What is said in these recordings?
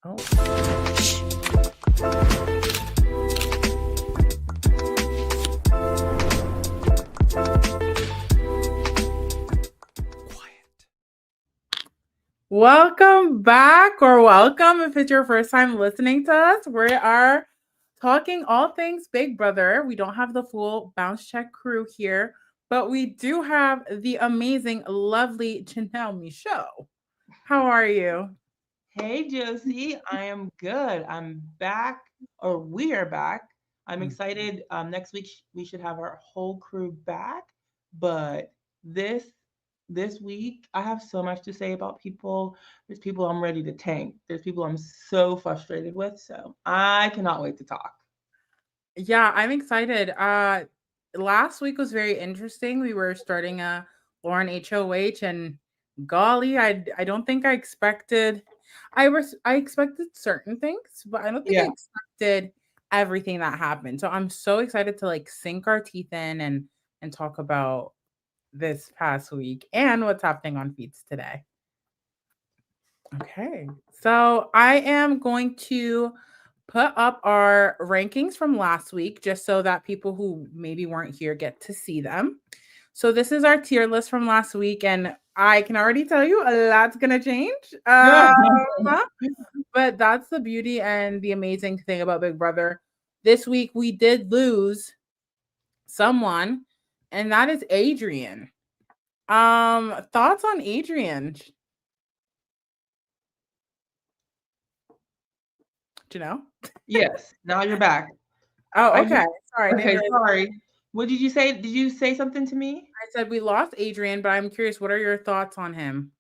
Oh. Welcome back, or welcome if it's your first time listening to us. We are talking all things Big Brother. We don't have the full bounce check crew here, but we do have the amazing, lovely Janelle Michaud. How are you? Hey, Josie, I am good. I'm back, or we are back. I'm excited. Next week we should have our whole crew back, but this week I have so much to say about people. There's people I'm ready to tank. There's people I'm so frustrated with. So I cannot wait to talk. Yeah, I'm excited. Last week was very interesting. We were starting a Lauren HOH, and golly, I don't think I expected. I expected certain things, but I don't think I Yeah. expected everything that happened. So I'm so excited to like sink our teeth in and talk about this past week and what's happening on feeds today. Okay. So I am going to put up our rankings from last week just so that people who maybe weren't here get to see them. So this is our tier list from last week, and I can already tell you a lot's gonna change. But that's the beauty and the amazing thing about Big Brother. This week we did lose someone, and that is Adrien. Thoughts on Adrien? Do you know? Yes. Now you're back. Oh, I okay. just Sorry, I didn't okay. realize. Sorry. What did you say? Did you say something to me? I said we lost Adrien, but I'm curious, what are your thoughts on him?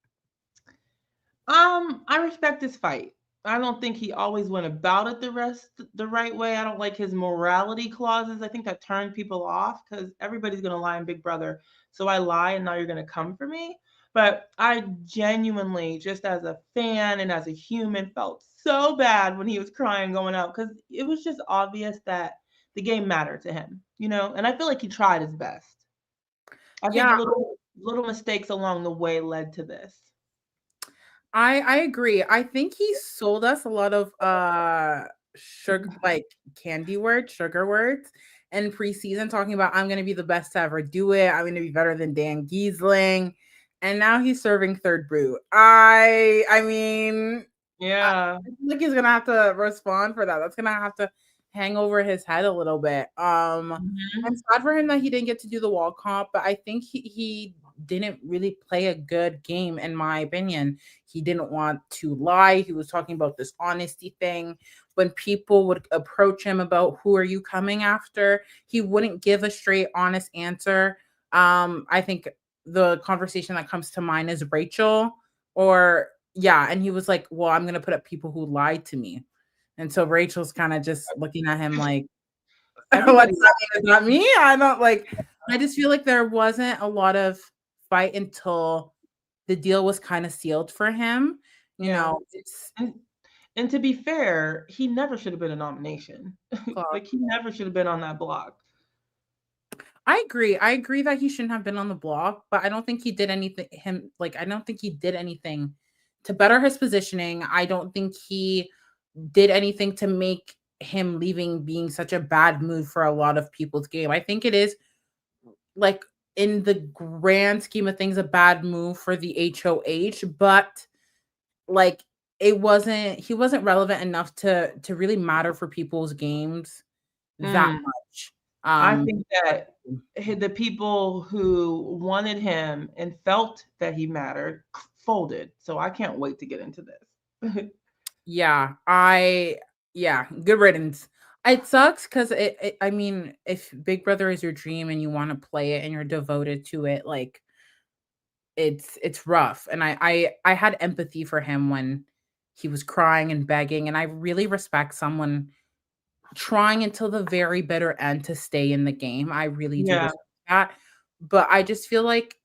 I respect his fight. I don't think he always went about it the right way. I don't like his morality clauses. I think that turned people off because everybody's gonna lie in Big Brother. So I lie and now you're gonna come for me. But I genuinely, just as a fan and as a human, felt so bad when he was crying going out because it was just obvious that the game mattered to him, And I feel like he tried his best. I think Yeah, little mistakes along the way led to this. I agree. I think he sold us a lot of sugar like candy words, sugar words in preseason talking about I'm gonna be the best to ever do it. I'm gonna be better than Dan Giesling. And now he's serving third brew. I mean, I Yeah. feel like he's gonna have to respond for that. That's gonna have to hang over his head a little bit. I'm Mhm. sad for him that he didn't get to do the wall comp, but I think he didn't really play a good game, in my opinion. He didn't want to lie. He was talking about this honesty thing. When people would approach him about who are you coming after, he wouldn't give a straight, honest answer. I think the conversation that comes to mind is Rachel, or yeah, and he was like, "Well, I'm gonna put up people who lied to me." And so Rachel's kind of just looking at him like, Everybody "What's that mean? Is that me?" I don't like. I just feel like there wasn't a lot of fight until the deal was kind of sealed for him. You yeah. know, it's And and to be fair, he never should have been a nomination. well, Like, he never should have been on that block. I agree. I agree that he shouldn't have been on the block, but I don't think he did anything. Him like I don't think he did anything to better his positioning. I don't think he did anything to make him leaving being such a bad move for a lot of people's game. I think it is like in the grand scheme of things a bad move for the HOH, but like it wasn't he wasn't relevant enough to really matter for people's games that Mm. much. I Um think that the people who wanted him and felt that he mattered folded. So I can't wait to get into this. yeah, yeah, good riddance. It sucks because I mean, if Big Brother is your dream and you want to play it and you're devoted to it, like it's rough. And I had empathy for him when he was crying and begging, and I really respect someone trying until the very bitter end to stay in the game. I really do Yeah. respect that. But I just feel like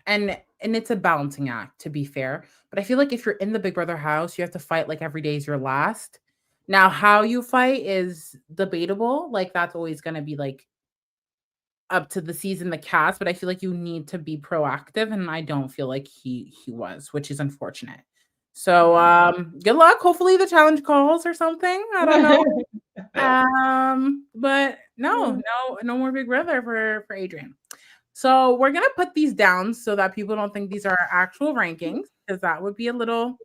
and it's a balancing act to be fair. But I feel like if you're in the Big Brother house, you have to fight like every day is your last. Now, how you fight is debatable. Like that's always gonna be like up to the season, the cast, but I feel like you need to be proactive, and I don't feel like he was, which is unfortunate. So good luck. Hopefully the challenge calls or something. I don't know. But no more Big Brother for Adrien. So we're gonna put these down so that people don't think these are our actual rankings, because that would be a little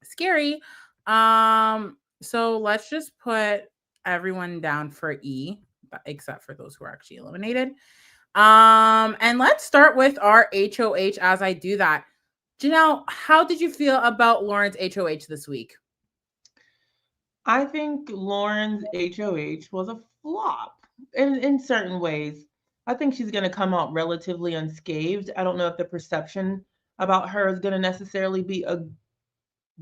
scary. So let's just put everyone down for E, except for those who are actually eliminated. And let's start with our HOH as I do that. Janelle, how did you feel about Lauren's HOH this week? I think Lauren's HOH was a flop in certain ways. I think she's going to come out relatively unscathed. I don't know if the perception about her is going to necessarily be a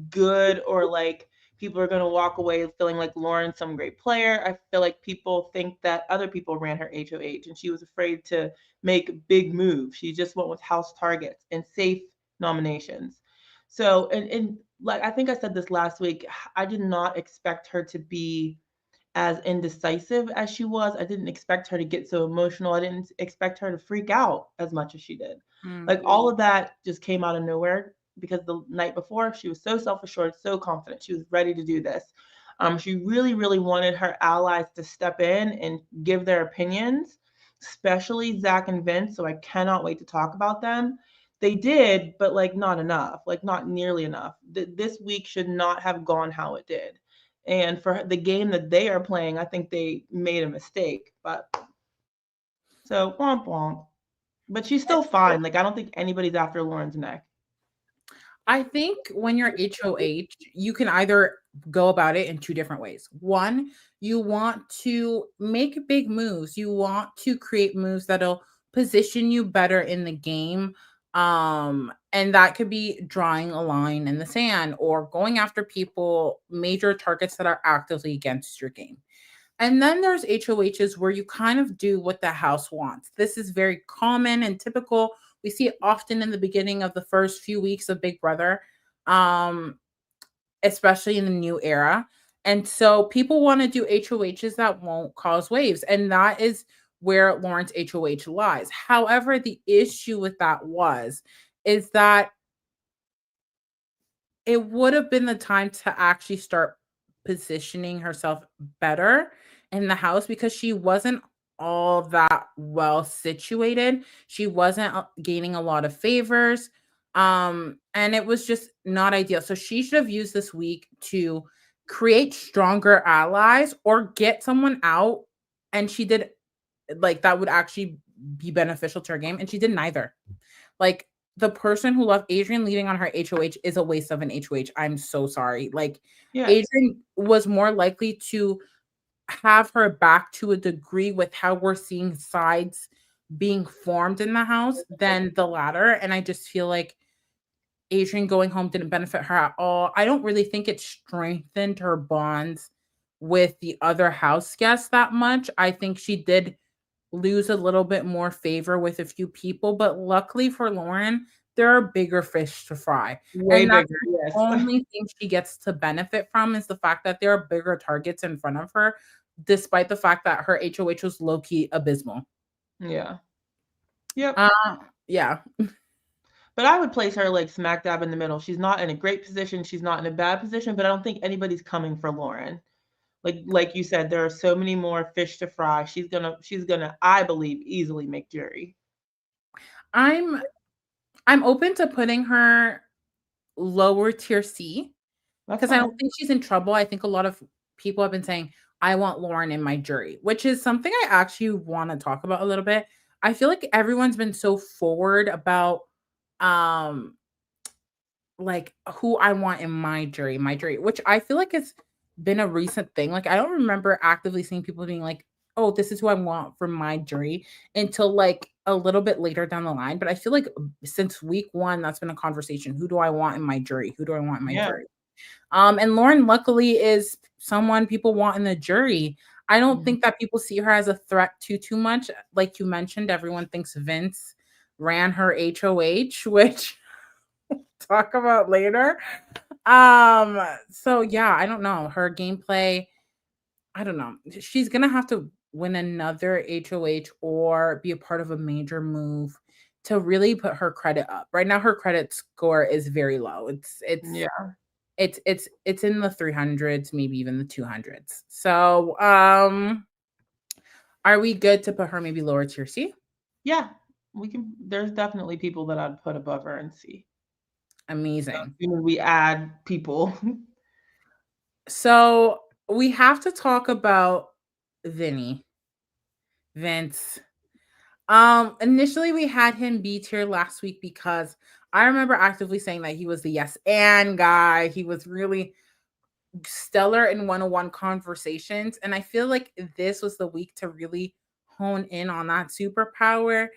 good, or like people are going to walk away feeling like Lauren's some great player. I feel like people think that other people ran her HOH and she was afraid to make big moves. She just went with house targets and safe nominations. So, and like I think I said this last week, I did not expect her to be as indecisive as she was. I didn't expect her to get so emotional. I didn't expect her to freak out as much as she did. Mm. Like all of that just came out of nowhere because the night before she was so self-assured, so confident. She was ready to do this. She really, really wanted her allies to step in and give their opinions, especially Zach and Vince. So I cannot wait to talk about them. They did, but like not enough, like not nearly enough. This week should not have gone how it did. And for the game that they are playing, I think they made a mistake. But so womp womp. But she's still fine. Like I don't think anybody's after Lauren's neck. I think when you're HOH, you can either go about it in two different ways. One, you want to make big moves. You want to create moves that'll position you better in the game. And that could be drawing a line in the sand or going after people, major targets that are actively against your game. And then there's HOHs where you kind of do what the house wants. This is very common and typical. We see it often in the beginning of the first few weeks of Big Brother, um, especially in the new era. And so people want to do HOHs that won't cause waves. And that is where Lauren's HOH lies. However, the issue with that is that it would have been the time to actually start positioning herself better in the house, because she wasn't all that well situated. She wasn't gaining a lot of favors. And it was just not ideal. So she should have used this week to create stronger allies or get someone out. And she did, like, that would actually be beneficial to her game. And she did neither. Like, the person who left Adrien leaving on her HOH is a waste of an HOH. I'm so sorry. Like, Yes. Adrien was more likely to have her back to a degree with how we're seeing sides being formed in the house than the latter. And I just feel like Adrien going home didn't benefit her at all. I don't really think it strengthened her bonds with the other house guests that much. I think she did lose a little bit more favor with a few people, but luckily for Lauren, there are bigger fish to fry. Way And that's bigger, the yes. only thing she gets to benefit from, is the fact that there are bigger targets in front of her, despite the fact that her HOH was low-key abysmal. Yeah. Yep. Yeah. But I would place her like smack dab in the middle. She's not in a great position. She's not in a bad position, but I don't think anybody's coming for Lauren. Like you said, there are so many more fish to fry. She's gonna, I believe, easily make jury. I'm open to putting her lower tier C, That's because I don't fine. think she's in trouble. I think a lot of people have been saying, I want Lauren in my jury, which is something I actually want to talk about a little bit. I feel like everyone's been so forward about um like who I want in my jury, which I feel like it's been a recent thing. Like, I don't remember actively seeing people being like, "Oh, this is who I want for my jury," until like a little bit later down the line. But I feel like since week 1, that's been a conversation. Who do I want in my jury? Who do I want in my Yeah. jury? And Lauren, luckily, is someone people want in the jury. I don't think that people see her as a threat too much. Like you mentioned, everyone thinks Vince ran her HOH, which talk about later. So yeah, I don't know. Her gameplay, I don't know. She's gonna have to win another HOH or be a part of a major move to really put her credit up. Right now her credit score is very low. Yeah. It's in the 300s, maybe even the 200s. So, are we good to put her maybe lower tier C? Yeah. We can. There's definitely people that I'd put above her and see. Amazing. As soon as we add people. So, we have to talk about Vinny. Vince. Initially we had him B tier last week because I remember actively saying that he was the yes and guy. He was really stellar in one-on-one conversations. And I feel like this was the week to really hone in on that superpower.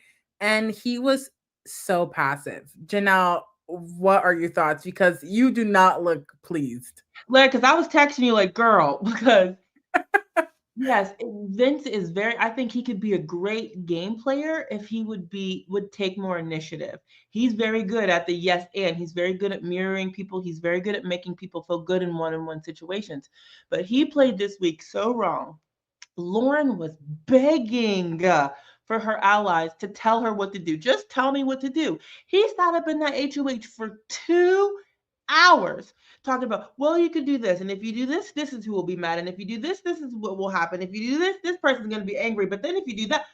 And he was so passive. Janelle, what are your thoughts? Because you do not look pleased. Like, because I was texting you like, girl, because yes, Vince is very. I think he could be a great game player if he would take more initiative. He's very good at the yes and he's very good at mirroring people. He's very good at making people feel good in one-on-one situations. But he played this week so wrong. Lauren was begging for her allies to tell her what to do. Just tell me what to do. He sat up in that HOH for 2 hours talking about, well, you could do this. And if you do this, this is who will be mad. And if you do this, this is what will happen. If you do this, this person's going to be angry. But then if you do that,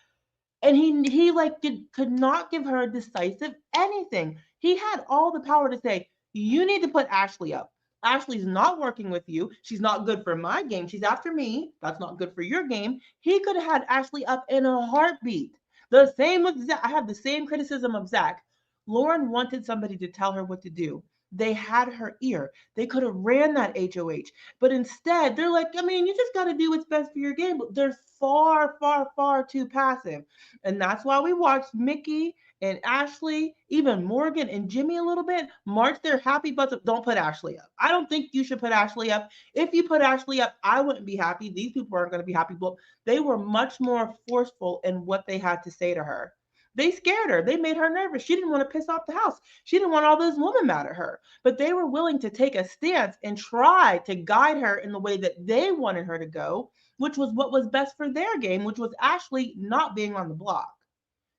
and he like could not give her a decisive anything. He had all the power to say, you need to put Ashley up. Ashley's not working with you. She's not good for my game. She's after me. That's not good for your game. He could have had Ashley up in a heartbeat. The same with Zach. I have the same criticism of Zach. Lauren wanted somebody to tell her what to do. They had her ear. They could have ran that HOH. But instead, they're like, I mean, you just got to do what's best for your game. But they're far, far, far too passive. And that's why we watched Mickey and Ashley, even Morgan and Jimmy a little bit, march their happy butts up. Don't put Ashley up. I don't think you should put Ashley up. If you put Ashley up, I wouldn't be happy. These people aren't going to be happy. But they were much more forceful in what they had to say to her. They scared her. They made her nervous. She didn't want to piss off the house. She didn't want all those women mad at her. But they were willing to take a stance and try to guide her in the way that they wanted her to go, which was what was best for their game, which was Ashley not being on the block.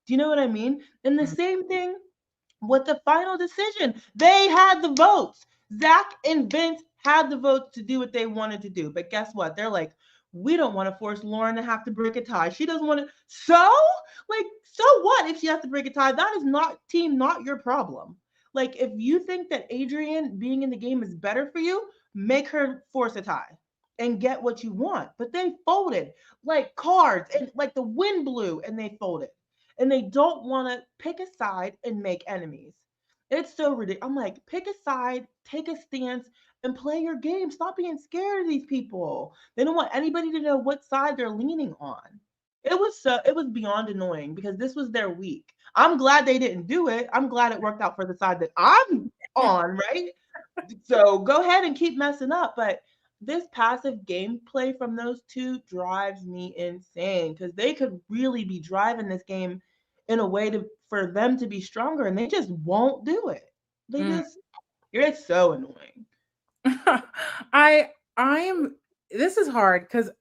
Do you know what I mean? And the same thing with the final decision. They had the votes. Zach and Vince had the votes to do what they wanted to do. But guess what? They're like, we don't want to force Lauren to have to break a tie. She doesn't want to. So what if she has to break a tie? That is not your problem. Like, if you think that Adrien being in the game is better for you, make her force a tie and get what you want. But they folded like cards and like the wind blew and they folded. And they don't want to pick a side and make enemies. It's so ridiculous. I'm like, pick a side, take a stance, and play your game. Stop being scared of these people. They don't want anybody to know what side they're leaning on. It was beyond annoying because this was their week. I'm glad they didn't do it. I'm glad it worked out for the side that I'm on, right? So go ahead and keep messing up. But this passive gameplay from those two drives me insane because they could really be driving this game in a way for them to be stronger, and they just won't do it. They just, it's so annoying. I'm this is hard because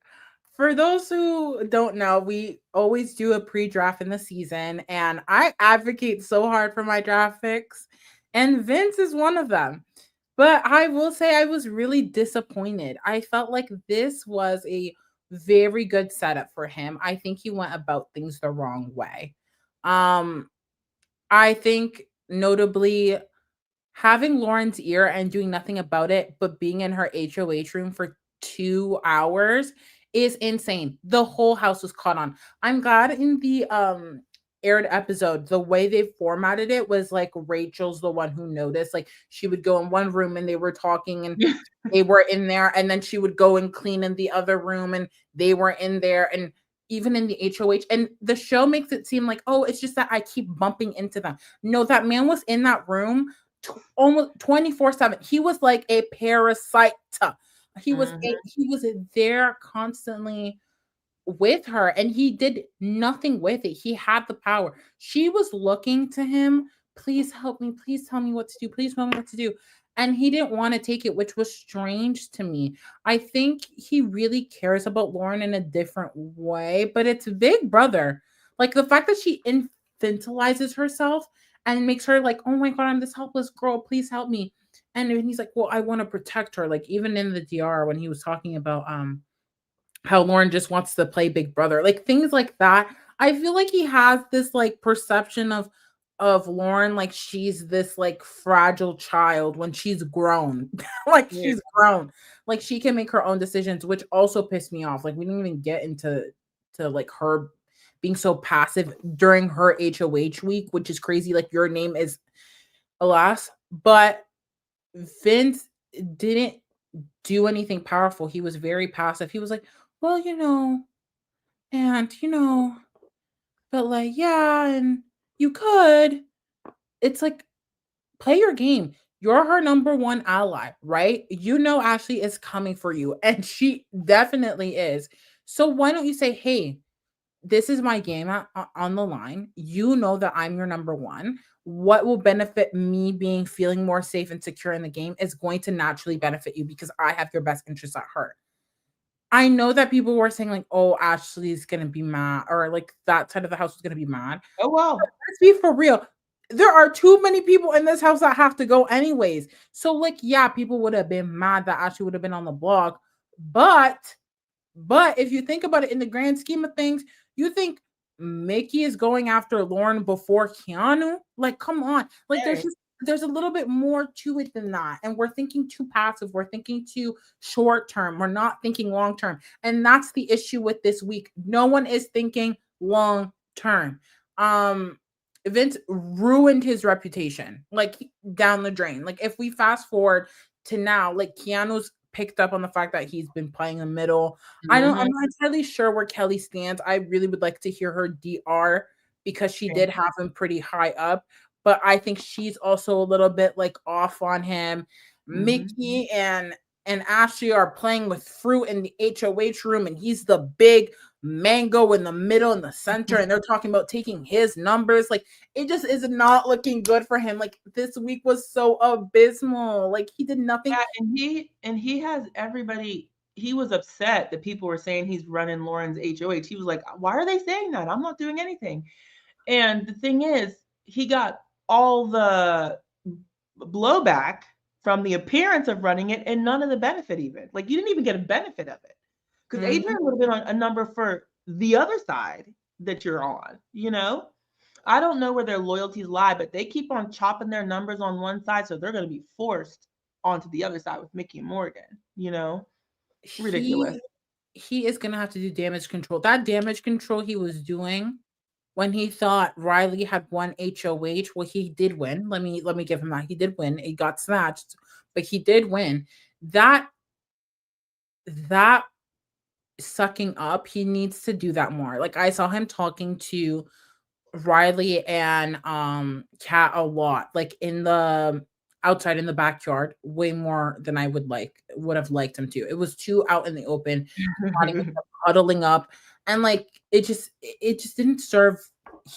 for those who don't know, we always do a pre-draft in the season, and I advocate so hard for my draft picks, and Vince is one of them. But I will say I was really disappointed. I felt like this was a very good setup for him. I think he went about things the wrong way. Um, I think notably having Lauren's ear and doing nothing about it, but being in her HOH room for 2 hours is insane. The whole house was caught on. I'm glad in the aired episode, the way they formatted it was like Rachel's the one who noticed. Like she would go in one room and they were talking and they were in there, and then she would go and clean in the other room and they were in there, and even in the HOH. And the show makes it seem like, oh, it's just that I keep bumping into them. No, that man was in that room almost 24/7. He was like a parasite. He was there constantly with her, and he did nothing with it. He had the power. She was looking to him, please help me, please tell me what to do, please tell me what to do. And he didn't want to take it, which was strange to me. I think he really cares about Lauren in a different way, but it's Big Brother. Like the fact that she infantilizes herself and makes her like, oh my God, I'm this helpless girl. Please help me. And then he's like, well, I want to protect her. Like even in the DR when he was talking about how Lauren just wants to play big brother, like things like that. I feel like he has this like perception of Lauren like she's this like fragile child when she's grown. Like Yeah. she's grown. Like she can make her own decisions, which also pissed me off. Like we didn't even get into to like her being so passive during her HOH week, which is crazy. Like your name is alas, but Vince didn't do anything powerful. He was very passive. He was like, well, and but like, yeah, and you could. It's like, play your game. You're her number one ally, right? You know Ashley is coming for you, and she definitely is. So why don't you say, hey, this is my game on the line. You know that I'm your number one. What will benefit me being feeling more safe and secure in the game is going to naturally benefit you because I have your best interest at heart. I know that people were saying like, "Oh, Ashley's gonna be mad," or like that side of the house is gonna be mad. Oh well. Let's be for real. There are too many people in this house that have to go anyways. So, like, yeah, people would have been mad that Ashley would have been on the block, but if you think about it in the grand scheme of things, you think Mickey is going after Lauren before Keanu? Like, come on. Like, Hey. there's a little bit more to it than that. And we're thinking too passive. We're thinking too short term. We're not thinking long term. And that's the issue with this week. No one is thinking long term. Vince ruined his reputation, like down the drain. Like, if we fast forward to now, like Keanu's picked up on the fact that he's been playing the middle. I'm Mm-hmm. not entirely sure where Kelly stands. I really would like to hear her DR because she did have him pretty high up, but I think she's also a little bit like off on him. Mm-hmm. Mickey and Ashley are playing with fruit in the HOH room, and he's the big mango in the middle in the center, and they're talking about taking his numbers. Like, it just is not looking good for him. Like, this week was so abysmal. Like, he did nothing. Yeah, and he has everybody. He was upset that people were saying he's running Lauren's HOH. He was like, "Why are they saying that? I'm not doing anything." And the thing is, he got all the blowback from the appearance of running it and none of the benefit even. Like you didn't even get a benefit of it. Because Mhm. Adrian would have been on a number for the other side that you're on, you know? I don't know where their loyalties lie, but they keep on chopping their numbers on one side, so they're going to be forced onto the other side with Mickey and Morgan, you know? Ridiculous. He is gonna have to do damage control. That damage control he was doing when he thought Riley had won HOH. Well, he did win. Let me give him that. He did win. It got snatched, but he did win. That that sucking up, he needs to do that more. Like I saw him talking to Riley and Kat a lot, like in the outside in the backyard, way more than I would have liked him to. It was too out in the open, not even huddling up, and like it just didn't serve.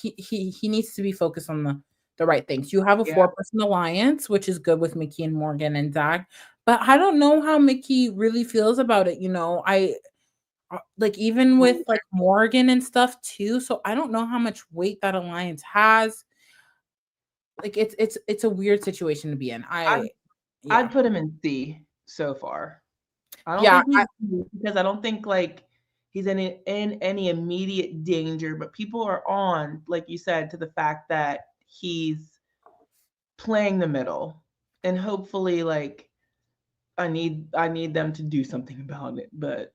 He needs to be focused on the right things. You have a Yeah. 4-person alliance, which is good with Mickey and Morgan and Zach, but I don't know how Mickey really feels about it. Like even with like Morgan and stuff too. So I don't know how much weight that alliance has. Like it's a weird situation to be in. I'd, Yeah. I'd put him in C so far. I don't Yeah, think he's because I don't think like he's in any immediate danger, but people are on, like you said, to the fact that he's playing the middle. And hopefully like I need them to do something about it. But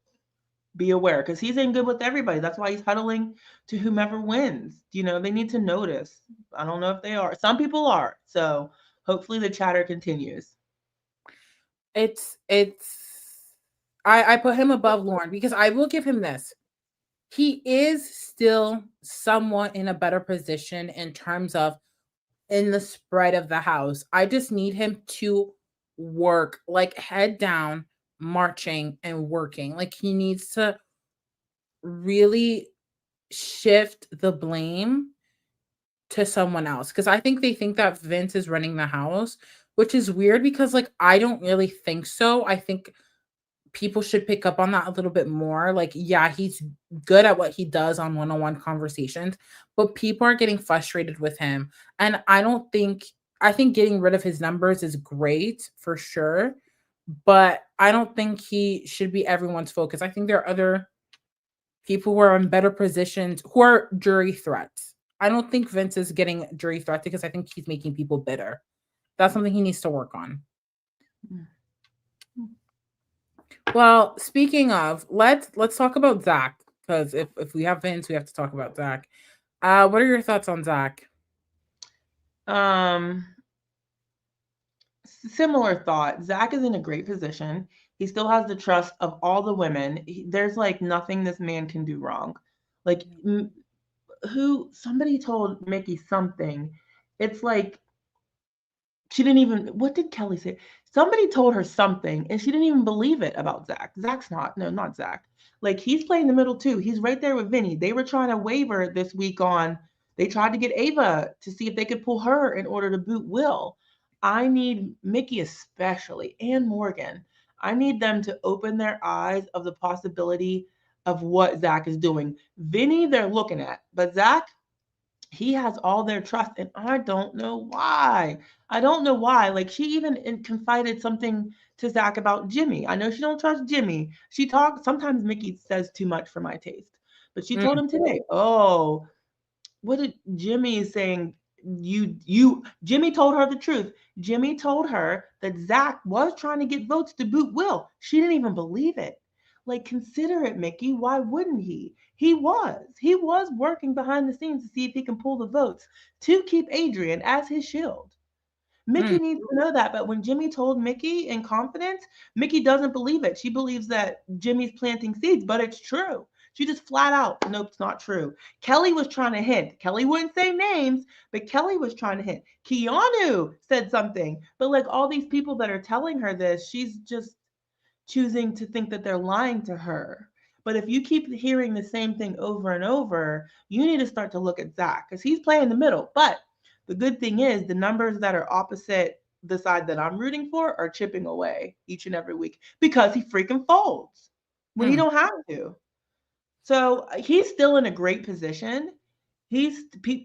be aware because he's in good with everybody. That's why he's huddling to whomever wins. You know, they need to notice. I don't know if they are. Some people are. So hopefully the chatter continues. it's I put him above Lauren because I will give him this. He is still somewhat in a better position in terms of in the spread of the house. I just need him to work like head down, marching and working. Like he needs to really shift the blame to someone else because I think they think that Vince is running the house, which is weird because like I don't really think so. I think people should pick up on that a little bit more. Like, yeah, he's good at what he does on one-on-one conversations, but people are getting frustrated with him. And I think getting rid of his numbers is great for sure, but I don't think he should be everyone's focus. I think there are other people who are in better positions who are jury threats. I don't think Vince is getting jury threats because I think he's making people bitter. That's something he needs to work on. Well, speaking of, let's talk about Zach, because if we have Vince, we have to talk about Zach. What are your thoughts on Zach? Um, Similar thought. Zach is in a great position. He still has the trust of all the women. There's like nothing this man can do wrong. Like somebody told Mickey something. It's like she didn't even, what did Kelly say? Somebody told her something and she didn't even believe it about Zach. Zach's not, no, not Zach. Like he's playing the middle too. He's right there with Vinnie. They were trying to waiver this week on, they tried to get Ava to see if they could pull her in order to boot Will. I need Mickey especially and Morgan. I need them to open their eyes of the possibility of what Zach is doing. Vinnie, they're looking at, but Zach, he has all their trust and I don't know why. I don't know why. Like she even confided something to Zach about Jimmy. I know she don't trust Jimmy. She talks, sometimes Mickey says too much for my taste, but she told Mm, him today, oh, what did Jimmy is saying, you Jimmy told her the truth. Jimmy told her that Zach was trying to get votes to boot Will. She didn't even believe it. Like consider it, Mickey. Why wouldn't he? He was working behind the scenes to see if he can pull the votes to keep Adrien as his shield. mm, Mickey needs to know that. But when Jimmy told Mickey in confidence, Mickey doesn't believe it. She believes that Jimmy's planting seeds, but it's true. She just flat out, nope, it's not true. Kelly was trying to hint. Kelly wouldn't say names, but Kelly was trying to hint. Keanu said something. But like all these people that are telling her this, she's just choosing to think that they're lying to her. But if you keep hearing the same thing over and over, you need to start to look at Zach because he's playing the middle. But the good thing is the numbers that are opposite the side that I'm rooting for are chipping away each and every week because he freaking folds when he mm. don't have to. So he's still in a great position.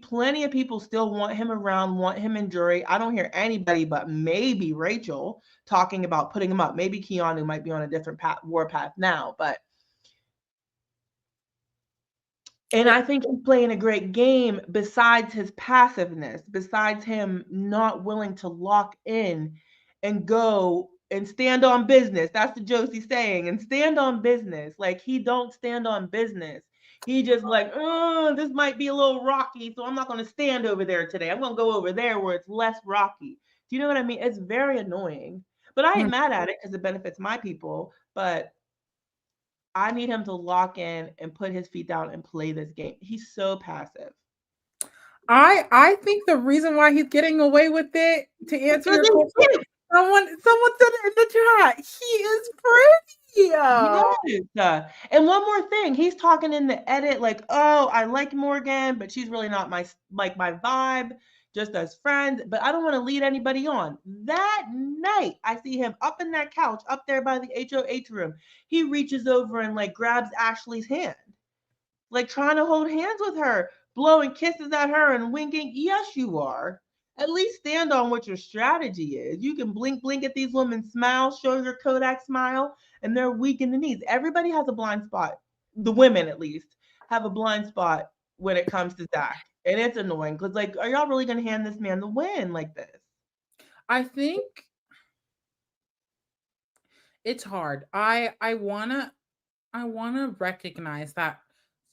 Plenty of people still want him around, want him in jury. I don't hear anybody but maybe Rachel talking about putting him up. Maybe Keanu might be on a different warpath now, but and I think he's playing a great game besides his passiveness, besides him not willing to lock in and go and stand on business. That's the Josie saying, and stand on business. Like he don't stand on business. He just like, oh, this might be a little rocky, so I'm not going to stand over there today. I'm going to go over there where it's less rocky. Do you know what I mean? It's very annoying, but I ain't Mm. mad at it because it benefits my people. But I need him to lock in and put his feet down and play this game. He's so passive. I think the reason why he's getting away with it, to answer Because your question, someone said it in the chat. He is pretty. yes. And one more thing, he's talking in the edit like, "Oh, I like Morgan, but she's really not my vibe, just as friends, but I don't want to lead anybody on." That night, I see him up in that couch up there by the HOH room. He reaches over and like grabs Ashley's hand, like trying to hold hands with her, blowing kisses at her and winking. Yes, you are. At least stand on what your strategy is. You can blink at these women, smile, show your Kodak smile, and they're weak in the knees. Everybody has a blind spot. The women, at least, have a blind spot when it comes to Zach. And it's annoying because, like, are y'all really going to hand this man the win like this? I think it's hard. I wanna recognize that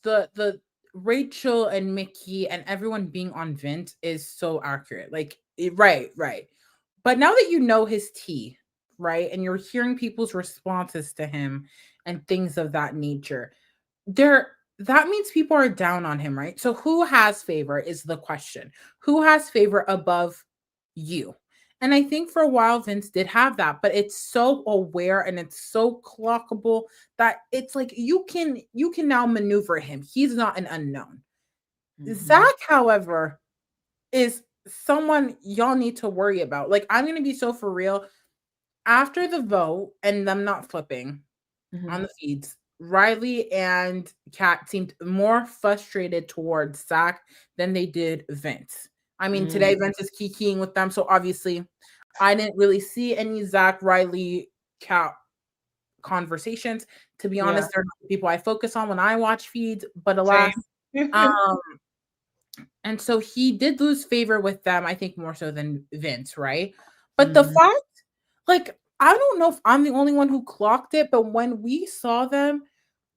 the Rachel and Mickey and everyone being on Vint is so accurate. Like right, right. But now that you know his tea, right, and you're hearing people's responses to him and things of that nature, there that means people are down on him, right? So who has favor is the question. Who has favor above you? And I think for a while Vince did have that, but it's so aware and it's so clockable that it's like you can now maneuver him. He's not an unknown. Mm-hmm. Zach, however, is someone y'all need to worry about. Like I'm gonna be so for real after the vote and them not flipping. on Mhm. the feeds. Riley and Kat seemed more frustrated towards Zach than they did Vince. I mean, today Mm. Vince is kikiing with them, so obviously I didn't really see any Zach, Riley, Kat conversations. To be Yeah. honest, they're not the people I focus on when I watch feeds, but Same. alas. Um, and so he did lose favor with them, I think more so than Vince, right? But the Mhm. fact, like, I don't know if I'm the only one who clocked it, but when we saw them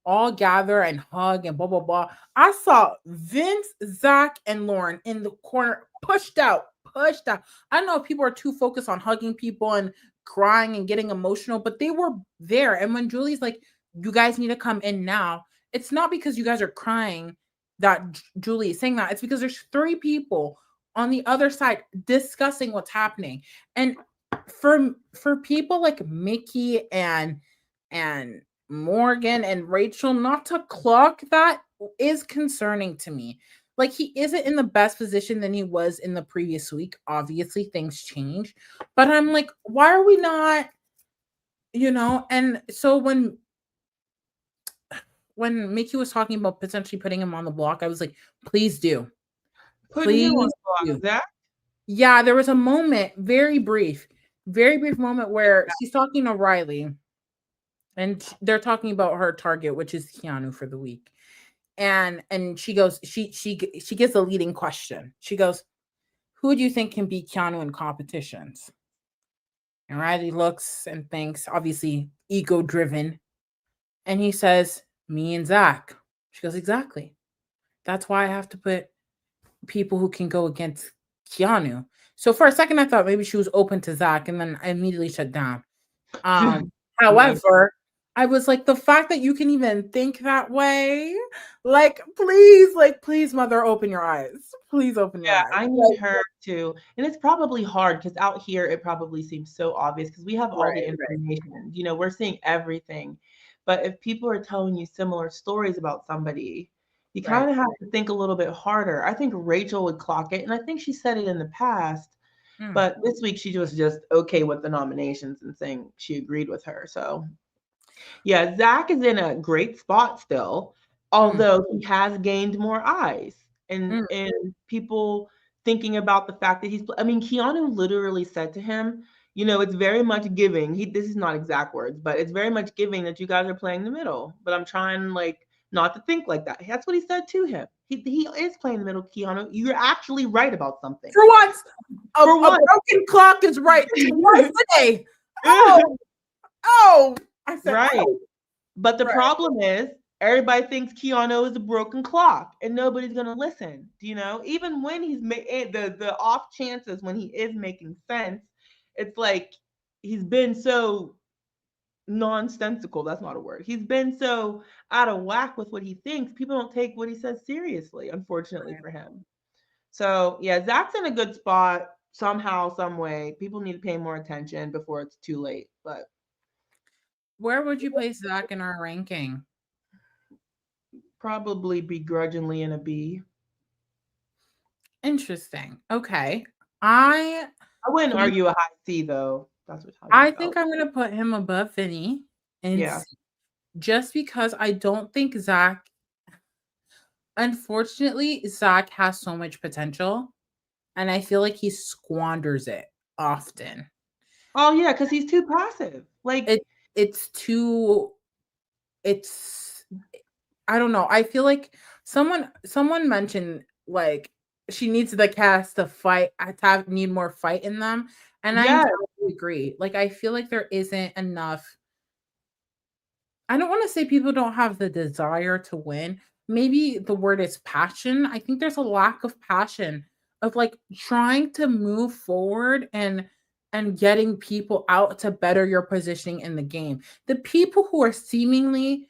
all gather and hug and blah blah blah. I saw Vince, Zach, and Lauren in the corner, pushed out, pushed out. I know people are too focused on hugging people and crying and getting emotional, but they were there. And when Julie's like, "You guys need to come in now," it's not because you guys are crying that Julie is saying that. It's because there's three people on the other side discussing what's happening. And for people like Mickey and Morgan and Rachel not to clock that is concerning to me. Like he isn't in the best position than he was in the previous week. Obviously, things change, but I'm like, why are we not? And so when Mickey was talking about potentially putting him on the block, I was like, please do, Putting who on please the block? do. Zach? Yeah, there was a moment, very brief moment where she's talking to Riley, and they're talking about her target, which is Keanu for the week. And she goes, she gives a leading question. She goes, "Who do you think can beat Keanu in competitions?" And Riley looks and thinks, obviously ego driven, and he says, "Me and Zach." She goes, "Exactly. That's why I have to put people who can go against Keanu." So for a second, I thought maybe she was open to Zach, and then I immediately shut down. Um, Never. However, I was like, the fact that you can even think that way, like, please, mother, open your eyes. Please open your Yeah, eyes. I need Like, her to, and it's probably hard because out here it probably seems so obvious because we have all the right, right, information. We're seeing everything. But if people are telling you similar stories about somebody, you right. kind of have to think a little bit harder. I think Rachel would clock it, and I think she said it in the past, Mm, but this week she was just okay with the nominations and saying she agreed with her. So yeah, Zach is in a great spot still, mm, although he has gained more eyes and mm, people thinking about the fact that I mean, Keanu literally said to him, it's very much giving. This is not exact words, but it's very much giving that you guys are playing the middle. But I'm trying like not to think like that. That's what he said to him. He is playing the middle, Keanu. You're actually right about something. For once, a For once. broken clock is right twice a day. Oh, oh. I said, Right. oh, But the right. problem is everybody thinks Keanu is a broken clock and nobody's gonna listen. Even when he's the off chances when he is making sense, it's like he's been so nonsensical. That's not a word. He's been so out of whack with what he thinks. People don't take what he says seriously, unfortunately for him. So yeah, Zach's in a good spot somehow, some way. People need to pay more attention before it's too late. But Where would you place Zach in our ranking? probably begrudgingly in a B. Interesting. Okay. I I wouldn't think argue a high C though. That's how you I think felt. I'm gonna put him above Vinny and Yeah. just because I don't think Zach, unfortunately, Zach has so much potential, and I feel like he squanders it often. Oh yeah, because he's too passive. Like, It it's too it's I don't know. I feel like someone mentioned like she needs the cast to fight to need more fight in them, and I yes, entirely agree. Like I feel like there isn't enough. I don't want to say people don't have the desire to win. Maybe the word is passion. I think there's a lack of passion of like trying to move forward and getting people out to better your positioning in the game. The people who are seemingly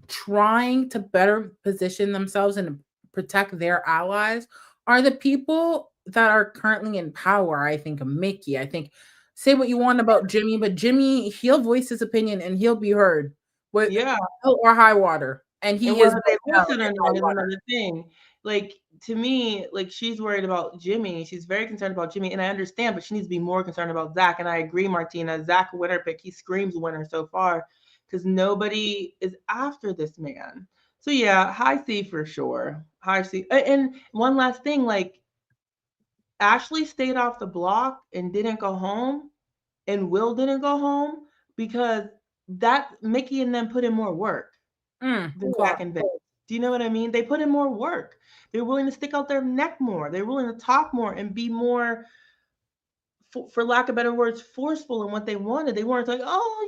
trying to better position themselves and protect their allies are the people that are currently in power. I think of Mickey. I think say what you want about Jimmy, but Jimmy, he'll voice his opinion and he'll be heard with yeah. hell or high water. And And he is whether they both hell listen or and high not is water. another thing. Like to me, like she's worried about Jimmy. She's very concerned about Jimmy, and I understand, but she needs to be more concerned about Zach. And I agree, Martina. Zach winner pick. He screams winner so far. because nobody is after this man. So yeah, high C for sure. High C. And one last thing, like Ashley stayed off the block and didn't go home, and Will didn't go home because that Mickey and them put in more work than Zach Clock. and Vince. Do you know what I mean? They put in more work. They're willing to stick out their neck more. They're willing to talk more and be more, for lack of better words, forceful in what they wanted. They weren't like, oh,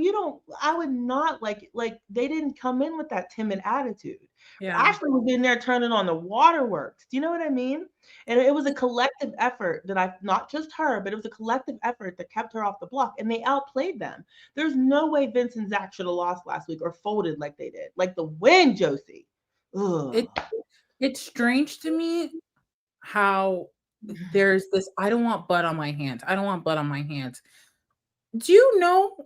you don't. I would not like. They didn't come in with that timid attitude. Yeah. Ashley was in there turning on the waterworks. Do you know what I mean? And it was a collective effort that not just her, but it was a collective effort that kept her off the block, and they outplayed them. There's no way Vince and Zach should have lost last week or folded like they did. Like the win, Josie. Ugh. It's strange to me how there's this I don't want blood on my hands. I don't want blood on my hands. Do you know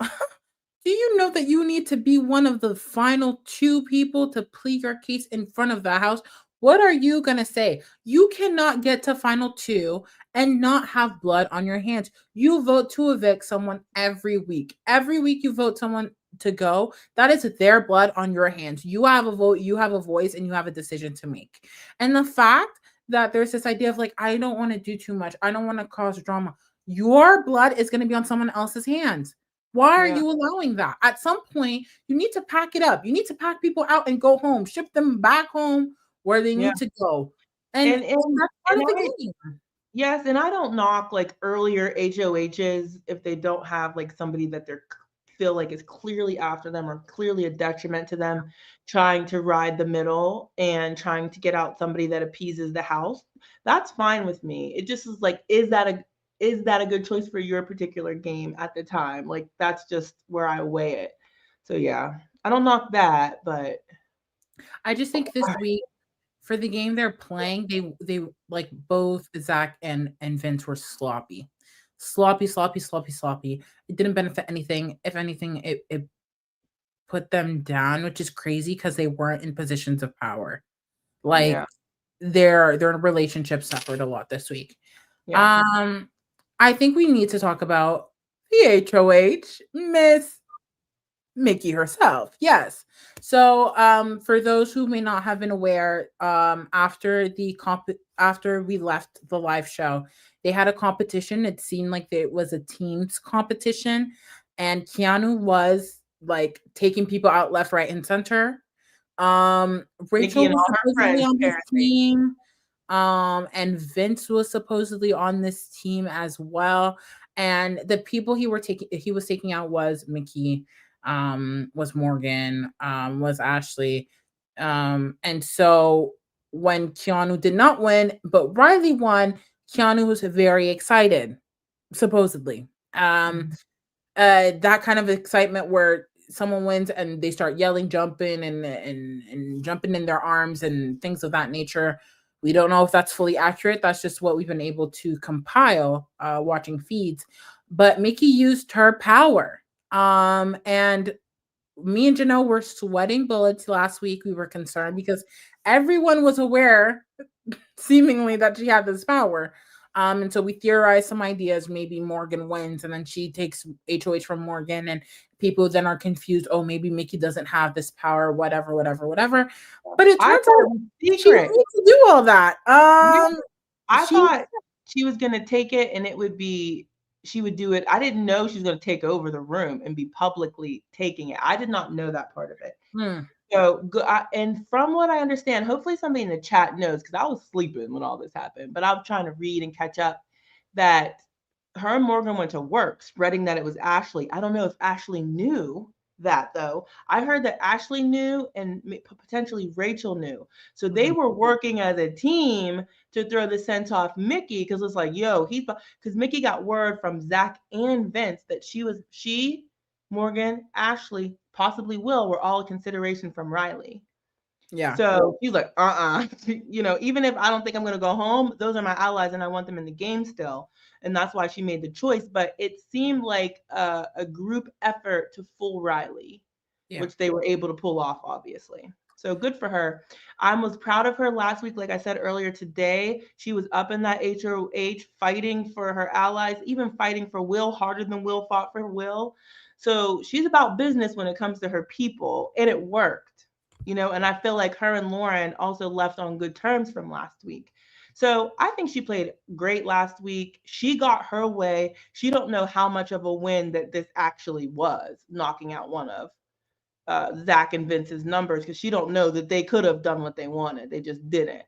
do you know that you need to be one of the final two people to plead your case in front of the house? What are you going to say? You cannot get to final two and not have blood on your hands. You vote to evict someone every week. Every week you vote someone to go. That is their blood on your hands. You have a vote, you have a voice, and you have a decision to make. And the fact that there's this idea of like, I don't want to do too much. I don't want to cause drama. Your blood is going to be on someone else's hands. Why are Yeah. you allowing that? At some point, you need to pack it up. You need to pack people out and go home, ship them back home where they Yeah. need to go. And And and that's part and of I the game. Yes, and I don't knock like earlier HOHs if they don't have like somebody that they're feel like is clearly after them or clearly a detriment to them, trying to ride the middle and trying to get out somebody that appeases the house. That's fine with me. It just is like, is that a good choice for your particular game at the time? Like that's just where I weigh it. So yeah, I don't knock that, but I just think this week for the game they're playing, they like both Zach and Vince were sloppy. Sloppy, sloppy, sloppy, sloppy. It didn't benefit anything. If anything, it put them down, which is crazy because they weren't in positions of power. Like yeah, their relationship suffered a lot this week. yeah. Um, I think we need to talk about the HOH, Miss Mickey herself. Yes. So, for those who may not have been aware, after we left the live show, they had a competition. It seemed like it was a teams competition, and Keanu was like taking people out left, right, and center. Nikki Rachel and was all her supposedly friends, on this apparently. team. And Vince was supposedly on this team as well. And the people he was taking out was Mickey, was Morgan, was Ashley. And so when Keanu did not win, but Riley won, Keanu was very excited, supposedly. Mhm. That kind of excitement where someone wins and they start yelling, jumping and jumping in their arms and things of that nature. We don't know if that's fully accurate. That's just what we've been able to compile watching feeds. But Mickey used her power. And me and Janelle were sweating bullets last week. We were concerned because everyone was aware, seemingly, that she had this power. And so we theorized some ideas. Maybe Morgan wins, and then she takes HOH from Morgan, and people then are confused. Oh, maybe Mickey doesn't have this power. Whatever, whatever, whatever. But it I turns thought out it was she didn't secret. need to do all that. Yeah, I She thought she was gonna take it and it would be she would do it. I didn't know she was gonna take over the room and be publicly taking it. I did not know that part of it. hmm, So, and from what I understand, hopefully somebody in the chat knows because I was sleeping when all this happened, but I was trying to read and catch up that her and Morgan went to work spreading that it was Ashley. I don't know if Ashley knew that though. I heard that Ashley knew and potentially Rachel knew. So they mhm. were working as a team to throw the scent off Mickey because it's like, yo, he's because Mickey got word from Zach and Vince that she, Morgan, Ashley, possibly Will were all a consideration from Riley. Yeah, So he's like, even if I don't think I'm going to go home, those are my allies and I want them in the game still. And that's why she made the choice. But it seemed like a group effort to fool Riley, yeah, which they were able to pull off, obviously. So good for her. I was proud of her last week. Like I said earlier today, she was up in that HOH fighting for her allies, even fighting for Will harder than Will fought for Will. So she's about business when it comes to her people, and it worked, and I feel like her and Lauren also left on good terms from last week. So I think she played great last week. She got her way. She don't know how much of a win that this actually was, knocking out one of Zach and Vince's numbers, because she don't know that they could have done what they wanted. They just didn't.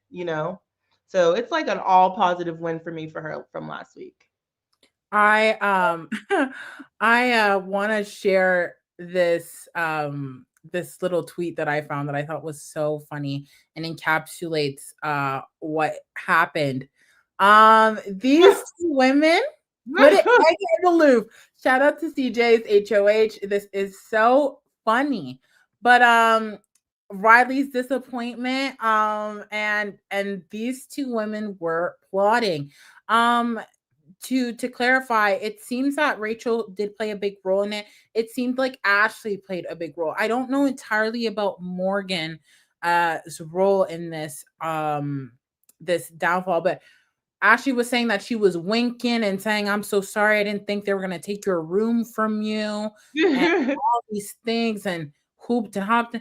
So it's like an all positive win for me for her from last week. I I want to share this little tweet that I found that I thought was so funny and encapsulates what happened. These two women put it egg in the loop. Shout out to CJ's HOH. This is so funny. But Riley's disappointment and these two women were plotting. Um to clarify, it seems that Rachel did play a big role in it. It seemed like Ashley played a big role. I don't know entirely about Morgan's role in this downfall, but Ashley was saying that she was winking and saying, "I'm so sorry, I didn't think they were gonna take your room from you," and all these things and hooped and hopped.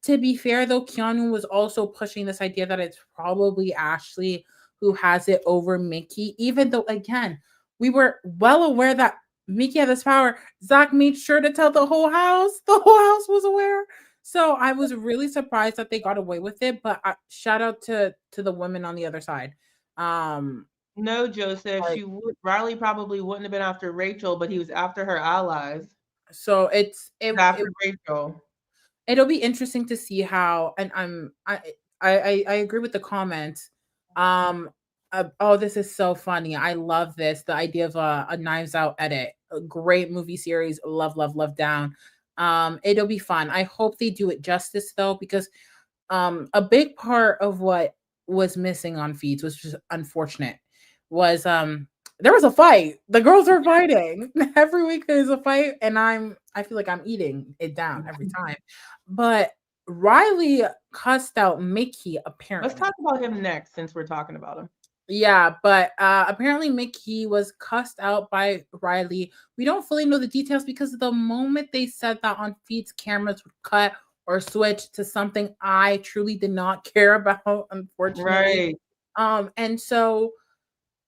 To be fair though, Keanu was also pushing this idea that it's probably Ashley who has it over Mickey, even though again, we were well aware that Mickey had this power. Zach made sure to tell the whole house. The whole house was aware. So I was really surprised that they got away with it. But shout out to the women on the other side. Um, No, Joseph, like, Riley probably wouldn't have been after Rachel, but he was after her allies. so After Rachel. it'll be interesting to see how, and I agree with the comments. Um, oh, this is so funny. I love this. The idea of a Knives Out edit, a great movie series. Love, love, love. Down. It'll be fun. I hope they do it justice though, because a big part of what was missing on feeds, which is unfortunate, was there was a fight. The girls were fighting. Every week there's a fight, and I feel like I'm eating it down every time. But Riley cussed out Mickey apparently. Let's talk about him next since we're talking about him. Yeah, but apparently Mickey was cussed out by Riley. We don't fully know the details because the moment they said that on feeds, cameras would cut or switch to something I truly did not care about, unfortunately. Right. And so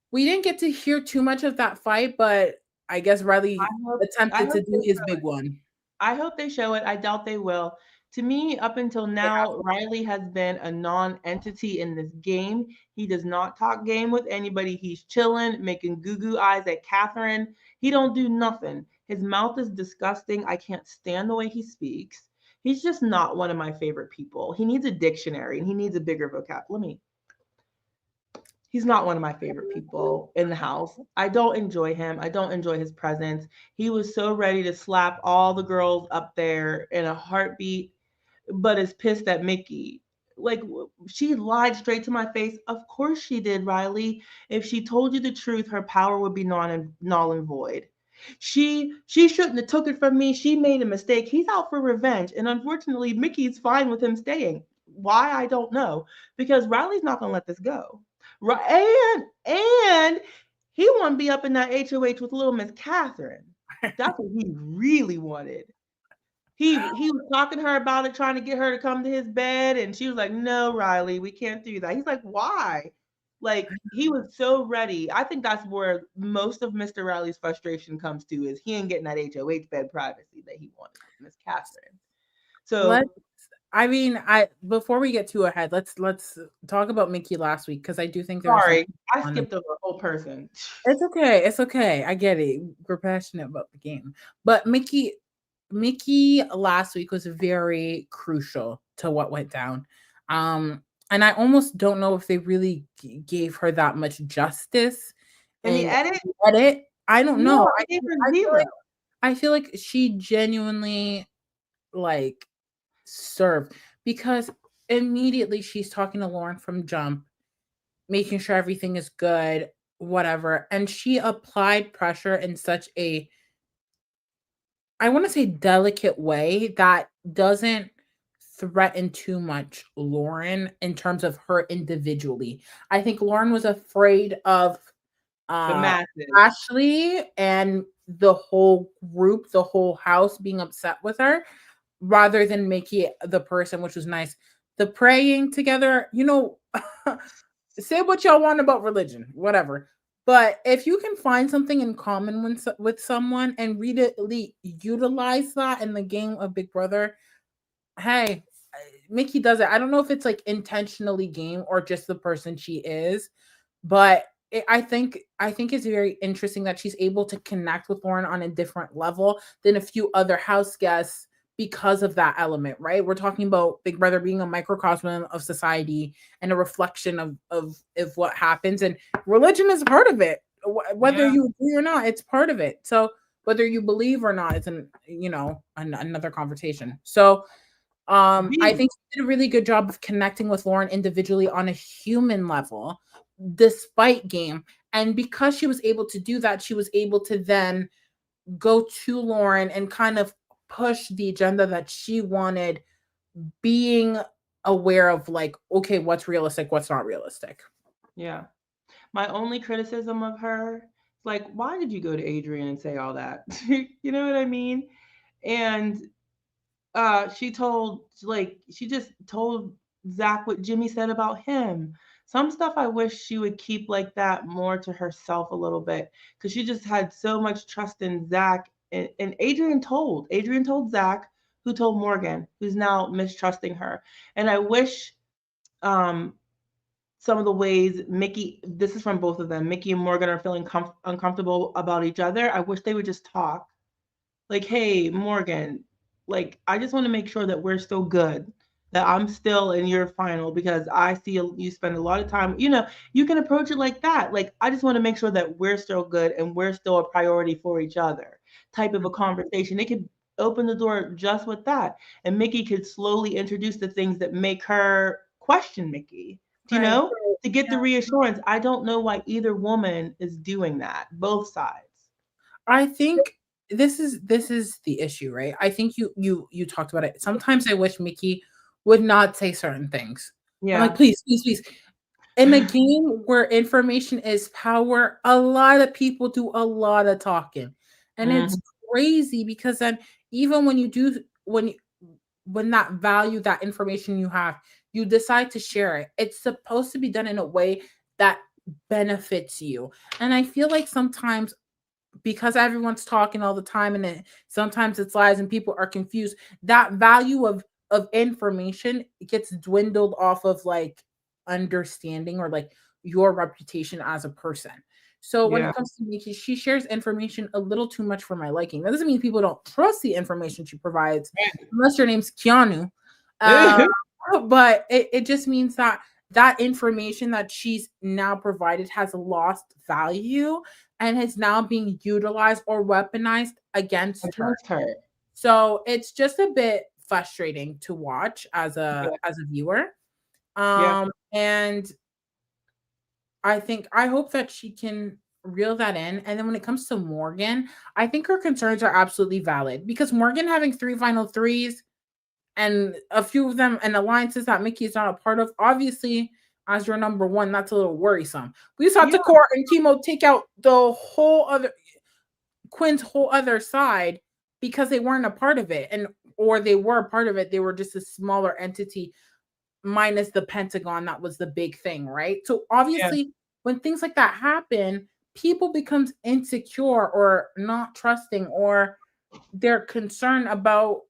we didn't get to hear too much of that fight, but I guess Riley I attempted to hope do his big one. I hope they show it. I doubt they will. To me, up until now, Riley has been a non-entity in this game. He does not talk game with anybody. He's chilling, making goo-goo eyes at Catherine. He don't do nothing. His mouth is disgusting. I can't stand the way he speaks. He's just not one of my favorite people. He needs a dictionary and he needs a bigger vocabulary. He's not one of my favorite people in the house. I don't enjoy him. I don't enjoy his presence. He was so ready to slap all the girls up there in a heartbeat, but is pissed at Mickey. Like, she lied straight to my face. Of course she did, Riley. If she told you the truth, her power would be null and void. She shouldn't have took it from me. She made a mistake. He's out for revenge, and unfortunately, Mickey's fine with him staying. Why, I don't know, because Riley's not gonna let this go. And he want to be up in that HOH with little Miss Catherine. That's what he really wanted. He was talking to her about it, trying to get her to come to his bed, and she was like, "No, Riley, we can't do that." He's like, "Why?" Like, he was so ready. I think that's where most of Mr. Riley's frustration comes to, is he ain't getting that HOH bed privacy that he wanted with Miss Catherine. Let's So I mean, I before we get too ahead, let's talk about Mickey last week because I do think there was sorry, I something skipped over a whole person. It's okay. It's okay. I get it. We're passionate about the game. But Mickey last week was very crucial to what went down. And I almost don't know if they really gave her that much justice In the and edit, edit. I don't no, know. I gave her I feel zero. like I feel like she genuinely like served because immediately she's talking to Lauren from Jump, making sure everything is good, whatever. And she applied pressure in such a, I want to say, delicate way that doesn't threaten too much Lauren in terms of her individually. I think Lauren was afraid of The uh masses. Ashley and the whole group, the whole house being upset with her, rather than Mickey the person, which was nice. The praying together, say what y'all want about religion, whatever. But if you can find something in common with someone and really utilize that in the game of Big Brother, hey, Mickey does it. I don't know if it's like intentionally game or just the person she is, but I think it's very interesting that she's able to connect with Lauren on a different level than a few other house guests because of that element, right? We're talking about Big Brother being a microcosm of society and a reflection of what happens, and religion is part of it. Whether Yeah. you agree or not, it's part of it. So whether you believe or not, it's another conversation. So I B. think she did a really good job of connecting with Lauren individually on a human level, despite game. And because she was able to do that, she was able to then go to Lauren and kind of push the agenda that she wanted, being aware of like, okay, what's realistic, what's not realistic. Yeah. My only criticism of her, like, why did you go to Adrien and say all that? You know what I mean? And she just told Zach what Jimmy said about him. Some stuff I wish she would keep like that more to herself a little bit, because she just had so much trust in Zach. And Adrian told Zach, who told Morgan, who's now mistrusting her. And I wish um some of the ways this is from both of them, Mickey and Morgan are feeling uncomfortable about each other. I wish they would just talk. Like, hey, Morgan, like, I just want to make sure that we're still good, that I'm still in your final, because I see you spend a lot of time. You can approach it like that. Like, I just want to make sure that we're still good and we're still a priority for each other, type of a conversation. They could open the door just with that. And Mickey could slowly introduce the things that make her question Mickey, Right. to get the Yeah. reassurance. I don't know why either woman is doing that, both sides. I think this is the issue, right? I think you talked about it. Sometimes I wish Mickey would not say certain things. I'm like, Yeah. please, please, please. In a game where information is power, a lot of people do a lot of talking. And it's Mhm. crazy because then even when you do when that value, that information you have, you decide to share it. It's supposed to be done in a way that benefits you. And I feel like sometimes because everyone's talking all the time and sometimes it's lies and people are confused, that value of information gets dwindled off of like understanding or like your reputation as a person. So when Yeah. it comes to me, she shares information a little too much for my liking. That doesn't mean people don't trust the information she provides, unless your name's Keanu. uh, but it just means that that information that she's now provided has lost value and is now being utilized or weaponized against her. Against her. So it's just a bit frustrating to watch as a Yeah. viewer. Yeah. And I hope that she can reel that in. And then when it comes to Morgan, I think her concerns are absolutely valid because Morgan having three final threes and a few of them and alliances that Mickey is not a part of, obviously, as your number one, that's a little worrisome. We saw Yeah. Takor and Chemo take out the whole other Quinn's whole other side because they weren't a part of it, and or they were a part of it, they were just a smaller entity minus the Pentagon. That was the big thing, right? So Yeah. obviously when things like that happen, people becomes insecure or not trusting, or they're concerned about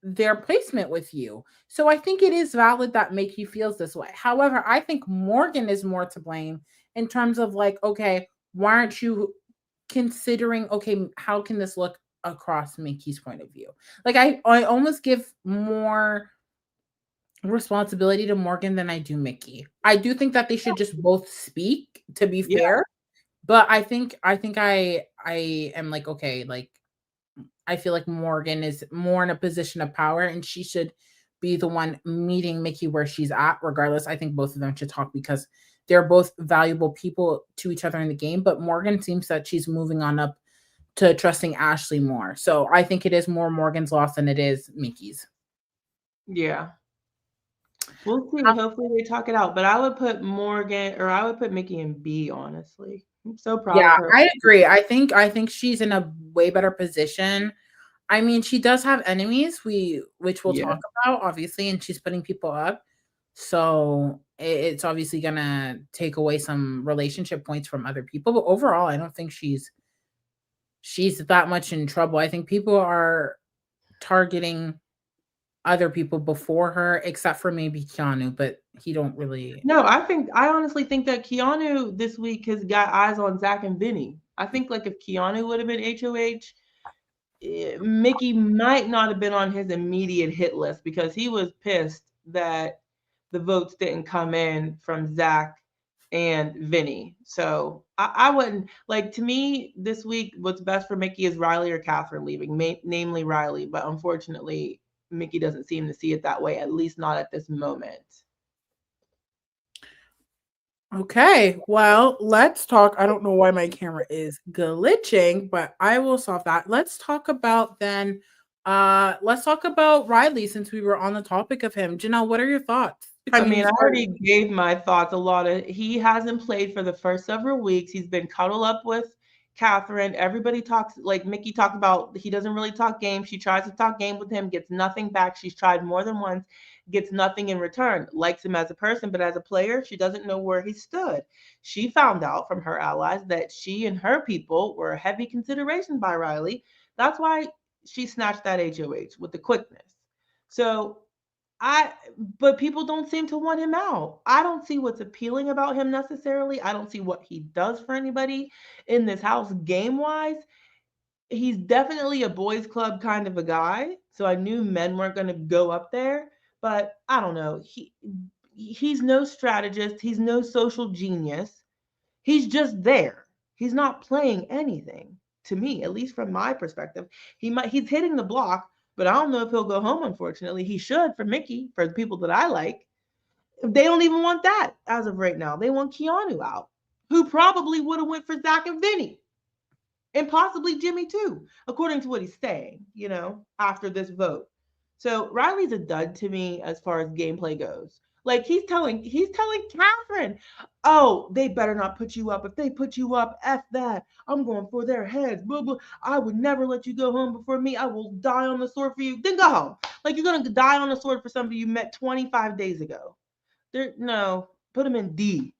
their placement with you. So I think it is valid that Mickey feels this way. However, I think Morgan is more to blame in terms of like, okay, why aren't you considering, okay, how can this look across Mickey's point of view? Like I almost give more responsibility to Morgan than I do Mickey. I do think that they should just both speak, to be Yeah. fair, but I am like, okay, like I feel like Morgan is more in a position of power and she should be the one meeting Mickey where she's at. Regardless, I think both of them should talk because they're both valuable people to each other in the game. But Morgan seems that she's moving on up to trusting Ashley more. So I think it is more Morgan's loss than it is Mickey's. Yeah. We'll see. Hopefully they talk it out. But I would put Mickey in B, honestly. I'm so proud Yeah, of her. I agree. I think she's in a way better position. I mean, she does have enemies, which we'll Yeah. talk about, obviously, and she's putting people up. So it's obviously gonna take away some relationship points from other people. But overall, I don't think she's that much in trouble. I think people are targeting other people before her, except for maybe Keanu, but he don't really. No, I honestly think that Keanu this week has got eyes on Zach and Vinny. I think like if Keanu would have been HOH, Mickey might not have been on his immediate hit list because he was pissed that the votes didn't come in from Zach and Vinny. So I wouldn't like to me this week. What's best for Mickey is Riley or Catherine leaving, namely Riley. But unfortunately, Mickey doesn't seem to see it that way, at least not at this moment. Okay, well, let's talk. I don't know why my camera is glitching, but I will solve that. Let's talk about then. Let's talk about Riley since we were on the topic of him. Janelle, what are your thoughts? I I mean, mean, I sorry. already gave my thoughts. A lot of he hasn't played for the first several weeks. He's been cuddle up with Catherine. Everybody talks like Mickey talked about. He doesn't really talk game. She tries to talk game with him, gets nothing back. She's tried more than once, gets nothing in return. Likes him as a person, but as a player, she doesn't know where he stood. She found out from her allies that she and her people were a heavy consideration by Riley. That's why she snatched that HOH with the quickness. So I but people don't seem to want him out. I don't see what's appealing about him necessarily. I don't see what he does for anybody in this house game wise. He's definitely a boys club kind of a guy. So I knew men weren't going to go up there, but I don't know. He's no strategist, he's no social genius. He's just there. He's not playing anything to me, at least from my perspective. He's hitting the block, but I don't know if he'll go home. Unfortunately, he should for Mickey, for the people that I like. They don't even want that as of right now. They want Keanu out, who probably would have went for Zach and Vinny and possibly Jimmy too, according to what he's saying, after this vote. So Riley's a dud to me as far as gameplay goes. Like he's telling Catherine, oh, they better not put you up. If they put you up, F that. I'm going for their heads. Blah, blah. I would never let you go home before me. I will die on the sword for you. Then go home. Like you're gonna die on the sword for somebody you met 25 days ago. No, put him in D.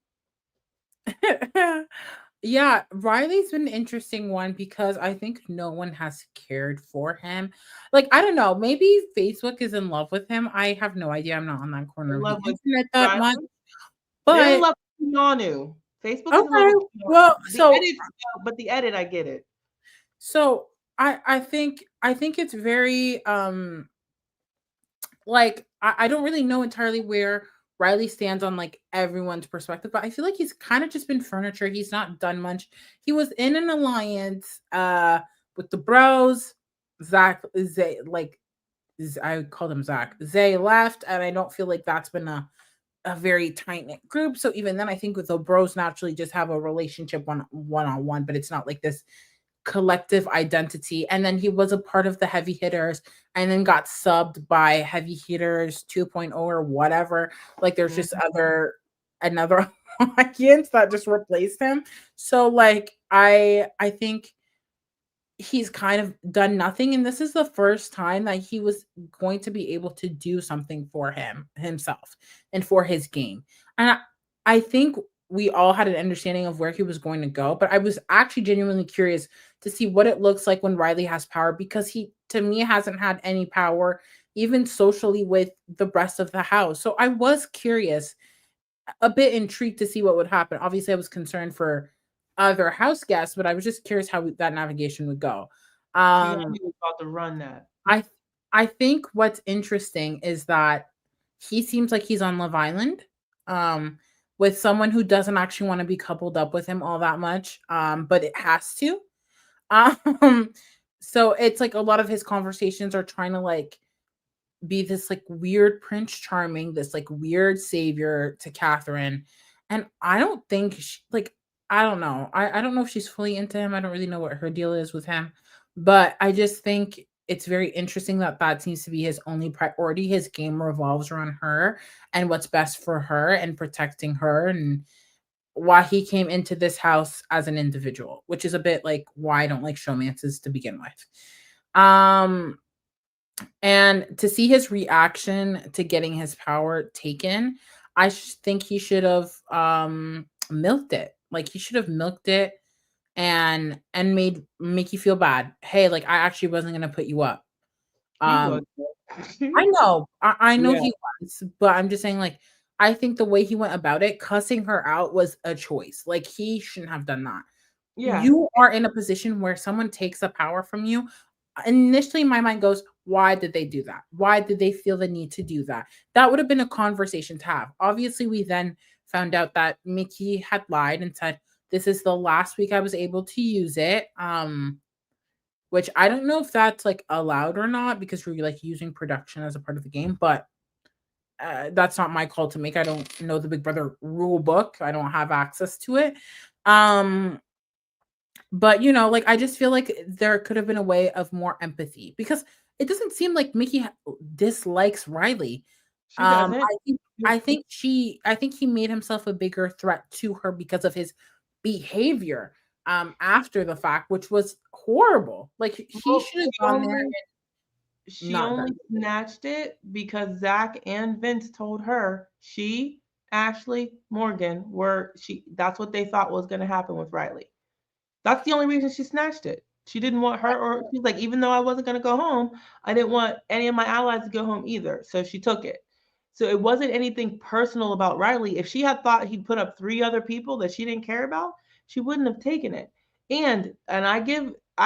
Yeah, Riley's been an interesting one because I think no one has cared for him. Like, I don't know, maybe Facebook is in love with him. I have no idea. I'm not on that corner In of the love with internet that much. Riley. They're in But love with Keanu. Facebook is in love okay, with Keanu. well, The edit, but the edit, I get it. so I think it's very like I don't really know entirely where Riley stands on like everyone's perspective, but I feel like he's kind of just been furniture. He's not done much. He was in an alliance with the bros. Zach Zay like I called him Zach. Zay left, and I don't feel like that's been a very tight knit group. So even then, I think with the bros naturally just have a relationship one on one, but it's not like this collective identity. And then he was a part of the heavy hitters and then got subbed by heavy hitters 2.0 or whatever. Like there's just Mhm. another audience that just replaced him. So like I think he's kind of done nothing, and this is the first time that he was going to be able to do something for himself and for his game. And I think we all had an understanding of where he was going to go, but I was actually genuinely curious to see what it looks like when Riley has power, because he to me hasn't had any power even socially with the rest of the house. So I was curious, a bit intrigued to see what would happen. Obviously, I was concerned for other house guests, but I was just curious how that navigation would go. Um, Keanu was about to run that. I I think what's interesting is that he seems like he's on Love Island, um, with someone who doesn't actually want to be coupled up with him all that much, but it has to. Um, so it's like a lot of his conversations are trying to like be this like weird Prince Charming, this like weird savior to Catherine. And I don't think like I don't know. I don't know if she's fully into him. I don't really know what her deal is with him. But I just think it's very interesting that that seems to be his only priority. His game revolves around her and what's best for her and protecting her. And why he came into this house as an individual, which is a bit like why I don't like showmances to begin with. And to see his reaction to getting his power taken, think he should have milked it. Like he should have milked it and make you feel bad. Hey, like I actually wasn't gonna put you up. He was. Um I know Yeah. he was, but I'm just saying, like, I think the way he went about it, cussing her out was a choice. Like, he shouldn't have done that. Yeah. You are in a position where someone takes the power from you. Initially, my mind goes, why did they do that? Why did they feel the need to do that? That would have been a conversation to have. Obviously, we then found out that Mickey had lied and said, this is the last week I was able to use it. Which I don't know if that's like allowed or not because we're like using production as a part of the game, but that's not my call to make. I don't know the Big Brother rule book. I don't have access to it. Um, but like I just feel like there could have been a way of more empathy because it doesn't seem like Mickey dislikes Riley. She doesn't. I think I think he made himself a bigger threat to her because of his behavior after the fact, which was horrible. Like he Well, should have gone there and she not only done. snatched it because Zach and Vince told her she, Ashley, Morgan were she. That's what they thought was going to happen with Riley. That's the only reason she snatched it. She didn't want her, or she's like, even though I wasn't going to go home, I didn't want any of my allies to go home either. So she took it. So it wasn't anything personal about Riley. If she had thought he'd put up three other people that she didn't care about, she wouldn't have taken it. And I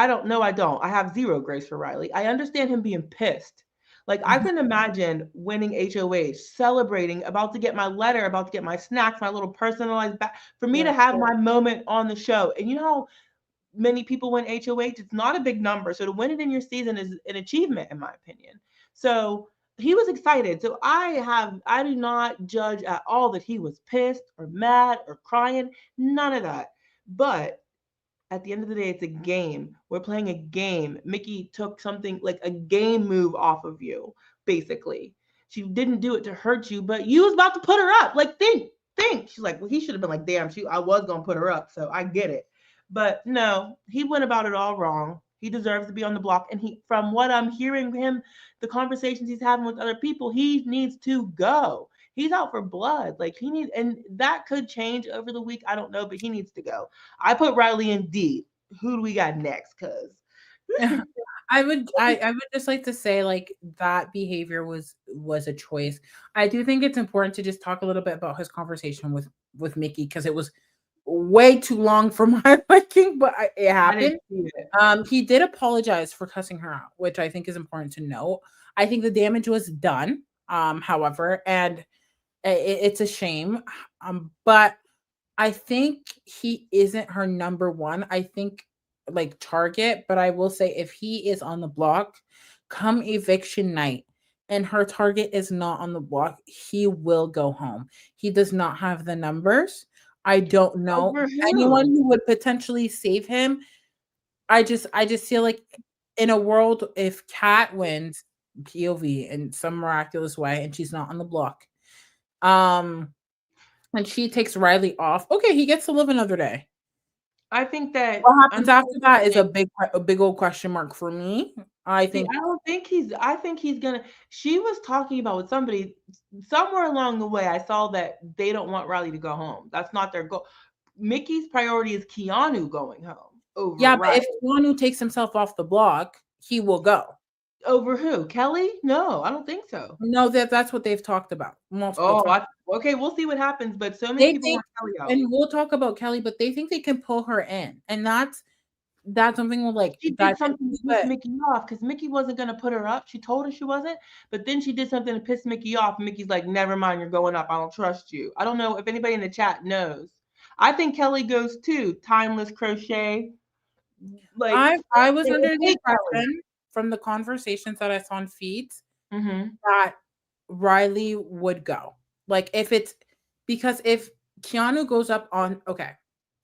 don't know, I don't. I have zero grace for Riley. I understand him being pissed. Like I Mhm. can imagine winning HOH, celebrating, about to get my letter, about to get my snacks, my little personalized bag, for me to Yeah. have my moment on the show. And you know how many people win HOH? It's not a big number. So to win it in your season is an achievement, in my opinion. So he was excited. So I do not judge at all that he was pissed or mad or crying. None of that. But at the end of the day, it's a game. We're playing a game. Mickey took something like a game move off of you, basically. She didn't do it to hurt you, but you was about to put her up. Like, think. She's like, well, he should have been like, damn, I was gonna put her up, so I get it. But no, he went about it all wrong. He deserves to be on the block. And from what I'm hearing him, the conversations he's having with other people, he needs to go. He's out for blood. Like and that could change over the week. I don't know, but he needs to go. I put Riley in D. Who do we got next? Cause I would just like to say like that behavior was a choice. I do think it's important to just talk a little bit about his conversation with Mickey because it was way too long for my liking, but it I didn't happened. see it. He did apologize for cussing her out, which I think is important to note. I think the damage was done, however, and it's a shame. But I think he isn't her number one. I think like target, but I will say if he is on the block come eviction night and her target is not on the block, he will go home. He does not have the numbers. I don't know Over anyone who? who would potentially save him. I just feel like in a world if Kat wins POV in some miraculous way and she's not on the block, um and she takes Riley off. Okay, he gets to live another day. I think that What happens after that is unfortunately, a big old question mark for me. I see, think I don't think I think he's gonna. She was talking about with somebody somewhere along the way. I saw that they don't want Riley to go home. That's not their goal. Mickey's priority is Keanu going home over yeah, but Riley. if Keanu takes himself off the block, he will go. Over who? Kelly? No, I don't think so. No, that's what they've talked about multiple Oh, times. okay. We'll see what happens. But so many They people think, want Kelly out. and we'll talk about Kelly, but they think they can pull her in, and that's something we'll like She dive did something into. to piss But Mickey off because Mickey wasn't gonna put her up. She told her she wasn't, but then she did something to piss Mickey off. And Mickey's like, "Never mind, you're going up. I don't trust you." I don't know if anybody in the chat knows. I think Kelly goes too. Timeless crochet, like I was under the hey Kelly. impression from the conversations that I saw on feeds Mm-hmm. that Riley would go. Like if it's because if Keanu goes up on okay,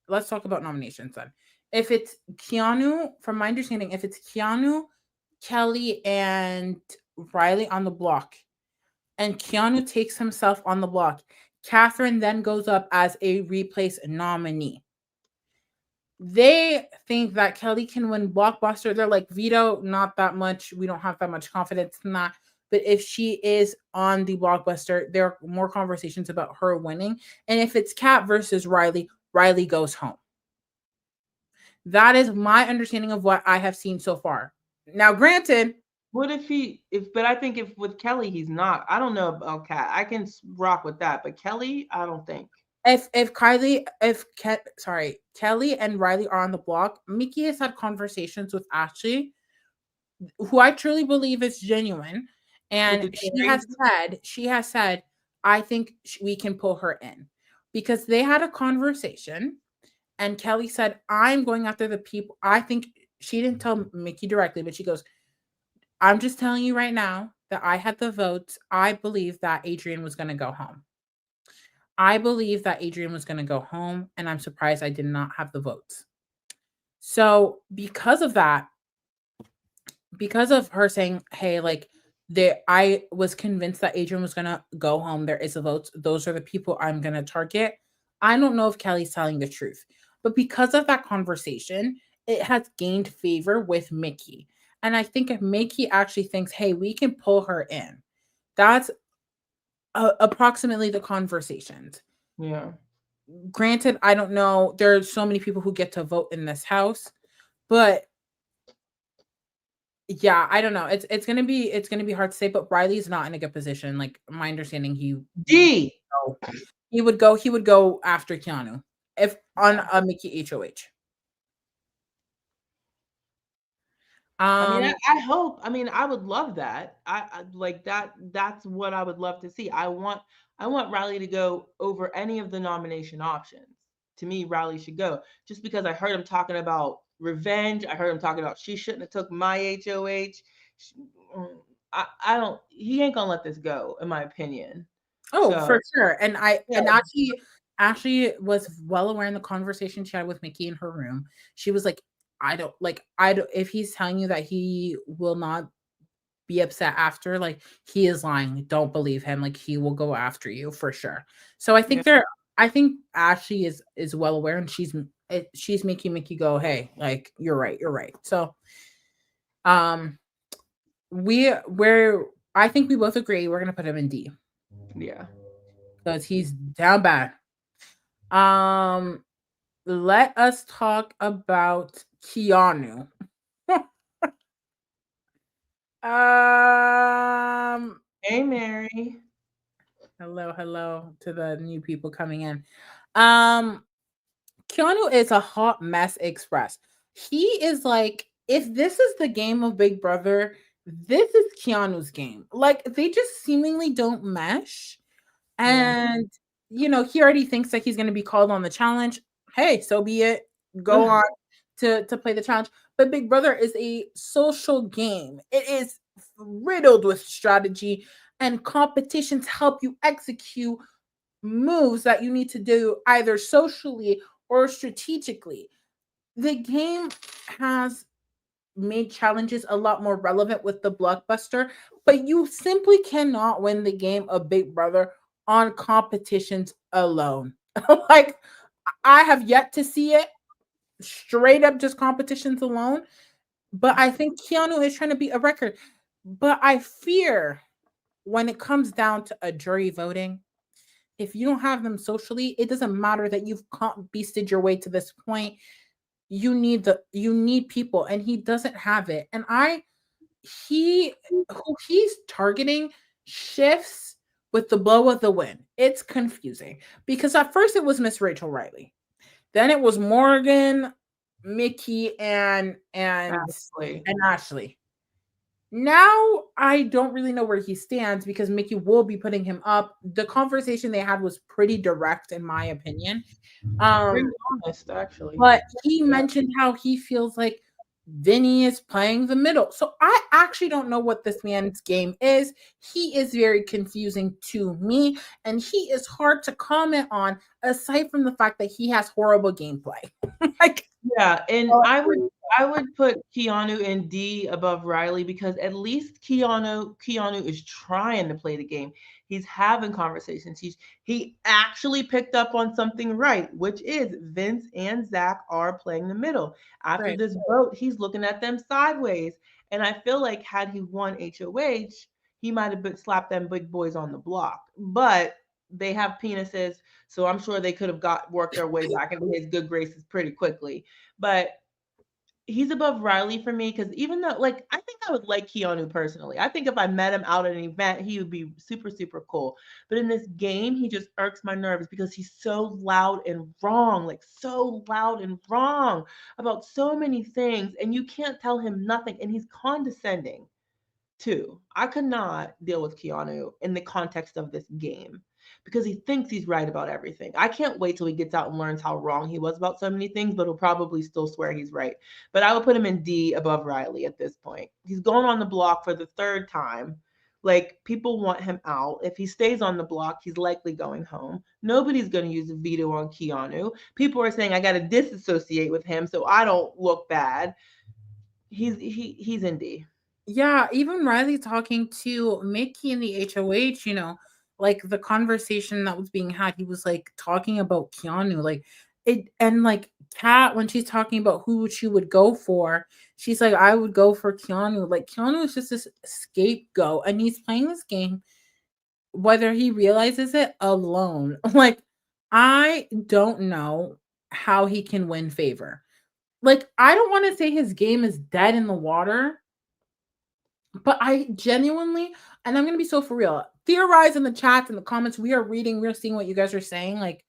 let's talk about nominations then. If it's Keanu, from my understanding, if it's Keanu, Kelly, and Riley on the block, and Keanu takes himself on the block, Catherine then goes up as a replace nominee. They think that Kelly can win Blockbuster. They're like, Vito, not that much. We don't have that much confidence in that. But if she is on the Blockbuster, there are more conversations about her winning. And if it's Kat versus Riley, Riley goes home. That is my understanding of what I have seen so far. Now, granted, what but I think if with Kelly, he's not. I don't know about Kat. I can rock with that, but Kelly, I don't think. if Kelly and Riley are on the block, Mickey has had conversations with Ashley, who I truly believe is genuine, and she has said, I think we can pull her in, because they had a conversation, and Kelly said, I'm going after the people. I think she didn't tell Mickey directly, but she goes, I'm just telling you right now that I had the votes. I believe that Adrien was going to go home. And I'm surprised I did not have the votes. So because of that, because of her saying, hey, like, I was convinced that Adrien was going to go home. There is a vote. Those are the people I'm going to target. I don't know if Kelly's telling the truth, but because of that conversation, it has gained favor with Mickey. And I think if Mickey actually thinks, hey, we can pull her in, that's approximately the conversations. Yeah. Granted, I don't know. There's so many people who get to vote in this house, but yeah, I don't know. It's gonna be hard to say. But Riley's not in a good position. Like, my understanding, he would go after Keanu if on a Mickey HOH. I hope. I mean, I would love that. I like that. That's what I would love to see. I want Riley to go over any of the nomination options. To me, Riley should go, just because I heard him talking about revenge. I heard him talking about she shouldn't have took my HOH. I don't. He ain't gonna let this go, in my opinion. Oh, so, for sure. And Ashley was well aware in the conversation she had with Mickey in her room. She was like, I don't, if he's telling you that he will not be upset after, like, he is lying. Don't believe him. Like, he will go after you for sure. So I think I think Ashley is well aware, and she's making Mickey go, hey, like, you're right. So, I think we both agree we're gonna put him in D. Yeah. Because he's down bad. Let us talk about Keanu. Hey, Mary. Hello to the new people coming in. Keanu is a hot mess express. He is like, if this is the game of Big Brother, this is Keanu's game. Like, they just seemingly don't mesh. And, he already thinks that he's going to be called on the challenge. Hey, so be it. Go on to play the challenge. But Big Brother is a social game. It is riddled with strategy, and competitions help you execute moves that you need to do either socially or strategically. The game has made challenges a lot more relevant with the Blockbuster, but you simply cannot win the game of Big Brother on competitions alone. Like, I have yet to see it straight up just competitions alone, but I think Keanu is trying to beat a record. But I fear when it comes down to a jury voting, if you don't have them socially, it doesn't matter that you've beasted your way to this point. You need people, and he doesn't have it. And who he's targeting shifts with the blow of the wind. It's confusing because at first it was Miss Rachel Riley, then it was Morgan, Mickey, and Ashley. Now I don't really know where he stands because Mickey will be putting him up. The conversation they had was pretty direct, in my opinion. Very honest, actually. But he mentioned how he feels like Vinnie is playing the middle. So I actually don't know what this man's game is. He is very confusing to me, and he is hard to comment on, aside from the fact that he has horrible gameplay. And I would put Keanu in D above Riley because at least Keanu is trying to play the game. He's having conversations. He actually picked up on something right, which is Vince and Zach are playing the middle. After Right. this vote, he's looking at them sideways. And I feel like had he won HOH, he might have slapped them big boys on the block. But they have penises, so I'm sure they could have got worked their way back into his good graces pretty quickly. But he's above Riley for me because even though, like, I think I would like Keanu personally. I think if I met him out at an event, he would be super, super cool. But in this game, he just irks my nerves because he's so loud and wrong, like so loud and wrong about so many things, and you can't tell him nothing, and he's condescending too. I could not deal with Keanu in the context of this game because he thinks he's right about everything. I can't wait till he gets out and learns how wrong he was about so many things, but he'll probably still swear he's right. But I would put him in D above Riley at this point. He's going on the block for the third time. Like, people want him out. If he stays on the block, he's likely going home. Nobody's going to use a veto on Keanu. People are saying I got to disassociate with him so I don't look bad. He's in D. Yeah, even Riley talking to Mickey in the HOH, like the conversation that was being had, he was like talking about Keanu, like it, and like Kat, when she's talking about who she would go for, she's like, I would go for Keanu. Like Keanu is just this scapegoat, and he's playing this game whether he realizes it alone. Like, I don't know how he can win favor. Like, I don't want to say his game is dead in the water, but I genuinely, and I'm gonna be so for real, theorize in the chats and the comments. We are reading, we're seeing what you guys are saying. Like,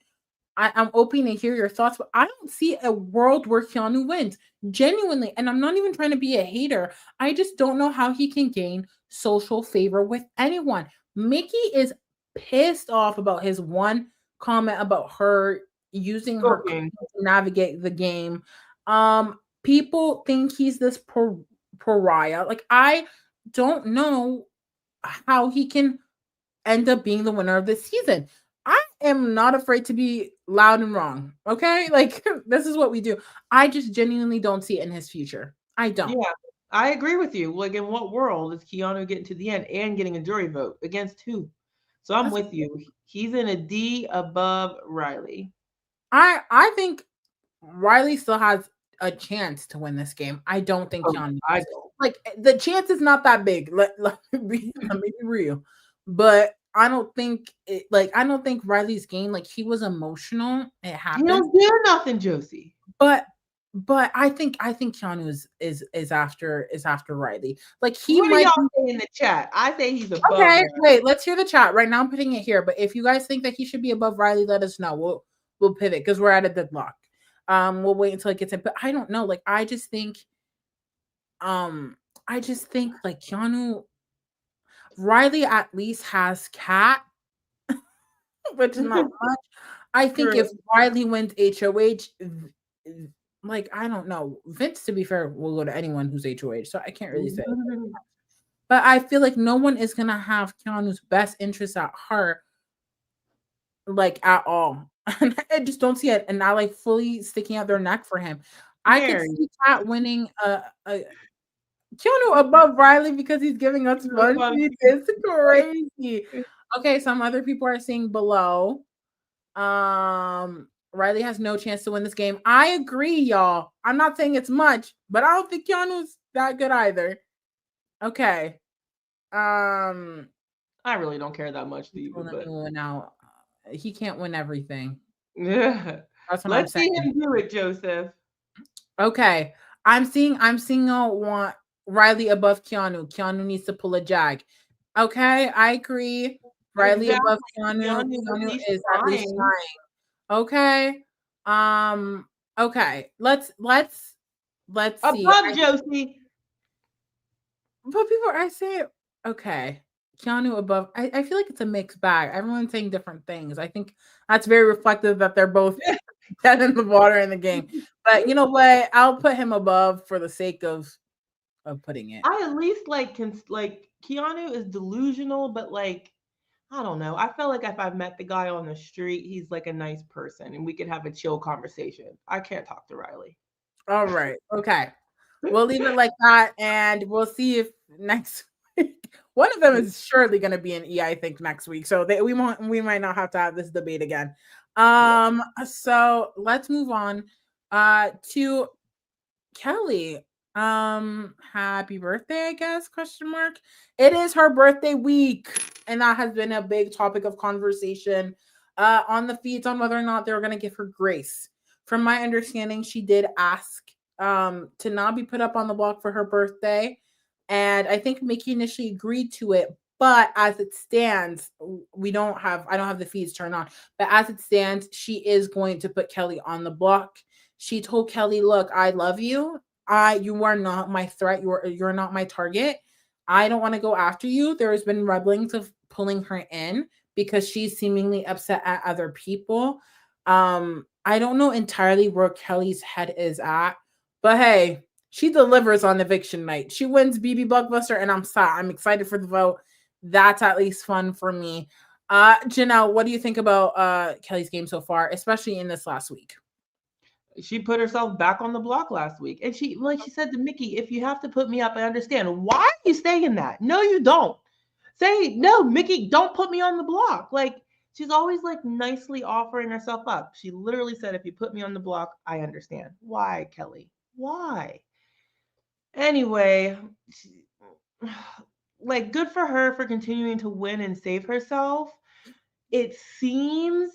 I'm open to hear your thoughts, but I don't see a world where Keanu wins. Genuinely, and I'm not even trying to be a hater. I just don't know how he can gain social favor with anyone. Mickey is pissed off about his one comment about her using her Cooking. cooking to navigate the game. People think he's this pariah. Like, I don't know how he can end up being the winner of this season. I am not afraid to be loud and wrong. Okay? Like, this is what we do. I just genuinely don't see it in his future. I don't. Yeah, I agree with you. Like, in what world is Keanu getting to the end and getting a jury vote against who? So I'm That's, with you. He's in a D above Riley. I think Riley still has a chance to win this game. I don't think Oh, Keanu I does. don't. Like, the chance is not that big. Let me be real. But I don't think I don't think Riley's game, like, he was emotional. It He happened. don't do nothing, Josie. But I think Keanu is after Riley. Like, he What do might y'all be say in the chat? I say he's above okay. Riley. Wait, let's hear the chat. Right now I'm putting it here. But if you guys think that he should be above Riley, let us know. We'll pivot because we're at a deadlock. We'll wait until it gets in. But I don't know. Like, I just think like Keanu Riley at least has Cat, which is not much. I think if True. Riley wins HOH, like, I don't know. Vince, to be fair, will go to anyone who's HOH, so I can't really say. But I feel like no one is gonna have Keanu's best interests at heart, like, at all. And I just don't see it, and not like fully sticking out their neck for him. I could Mary. see Cat winning a Keanu above Riley because he's giving us fun. It's crazy. Okay, some other people are saying below. Riley has no chance to win this game. I agree, y'all. I'm not saying it's much, but I don't think Keanu's that good either. Okay. I really don't care that much, He's Diva, gonna but win out. He can't win everything. yeah. That's what I'm Let's see saying. him do it, Joseph. Okay. I'm seeing want Riley above Keanu. Keanu needs to pull a jag. Okay, I agree. Riley above Exactly. Keanu. Keanu at Keanu least is at least trying. trying. Okay. Okay. Let's see. Above Josie. But people are saying, okay, Keanu above. I feel like it's a mixed bag. Everyone's saying different things. I think that's very reflective that they're both dead in the water in the game. But you know what? I'll put him above for the sake of putting it. I at least like Keanu is delusional, but like I don't know. I felt like if I met the guy on the street, he's like a nice person and we could have a chill conversation. I can't talk to Riley. All right. Okay. We'll leave it like that, and we'll see if next week one of them is surely going to be an E, I think, next week. So we might not have to have this debate again. Yeah. So let's move on to Kelly. Happy birthday, I guess, question mark. It is her birthday week, and that has been a big topic of conversation on the feeds on whether or not they were going to give her grace. From my understanding, she did ask to not be put up on the block for her birthday, and I think Mickey initially agreed to it, but as it stands, I don't have the feeds turned on, but as it stands, she is going to put Kelly on the block. She told Kelly, look, I love you. You are not my threat. You're not my target. I don't want to go after you. There has been rumblings of pulling her in because she's seemingly upset at other people. I don't know entirely where Kelly's head is at, but hey, she delivers on eviction night. She wins BB Blockbuster, and I'm excited for the vote. That's at least fun for me. Janelle, what do you think about Kelly's game so far, especially in this last week? She put herself back on the block last week. And she said to Mickey, if you have to put me up, I understand. Why are you saying that? No, you don't. Say, no, Mickey, don't put me on the block. Like, she's always like nicely offering herself up. She literally said, if you put me on the block, I understand. Why, Kelly? Why? Anyway, like, good for her for continuing to win and save herself. It seems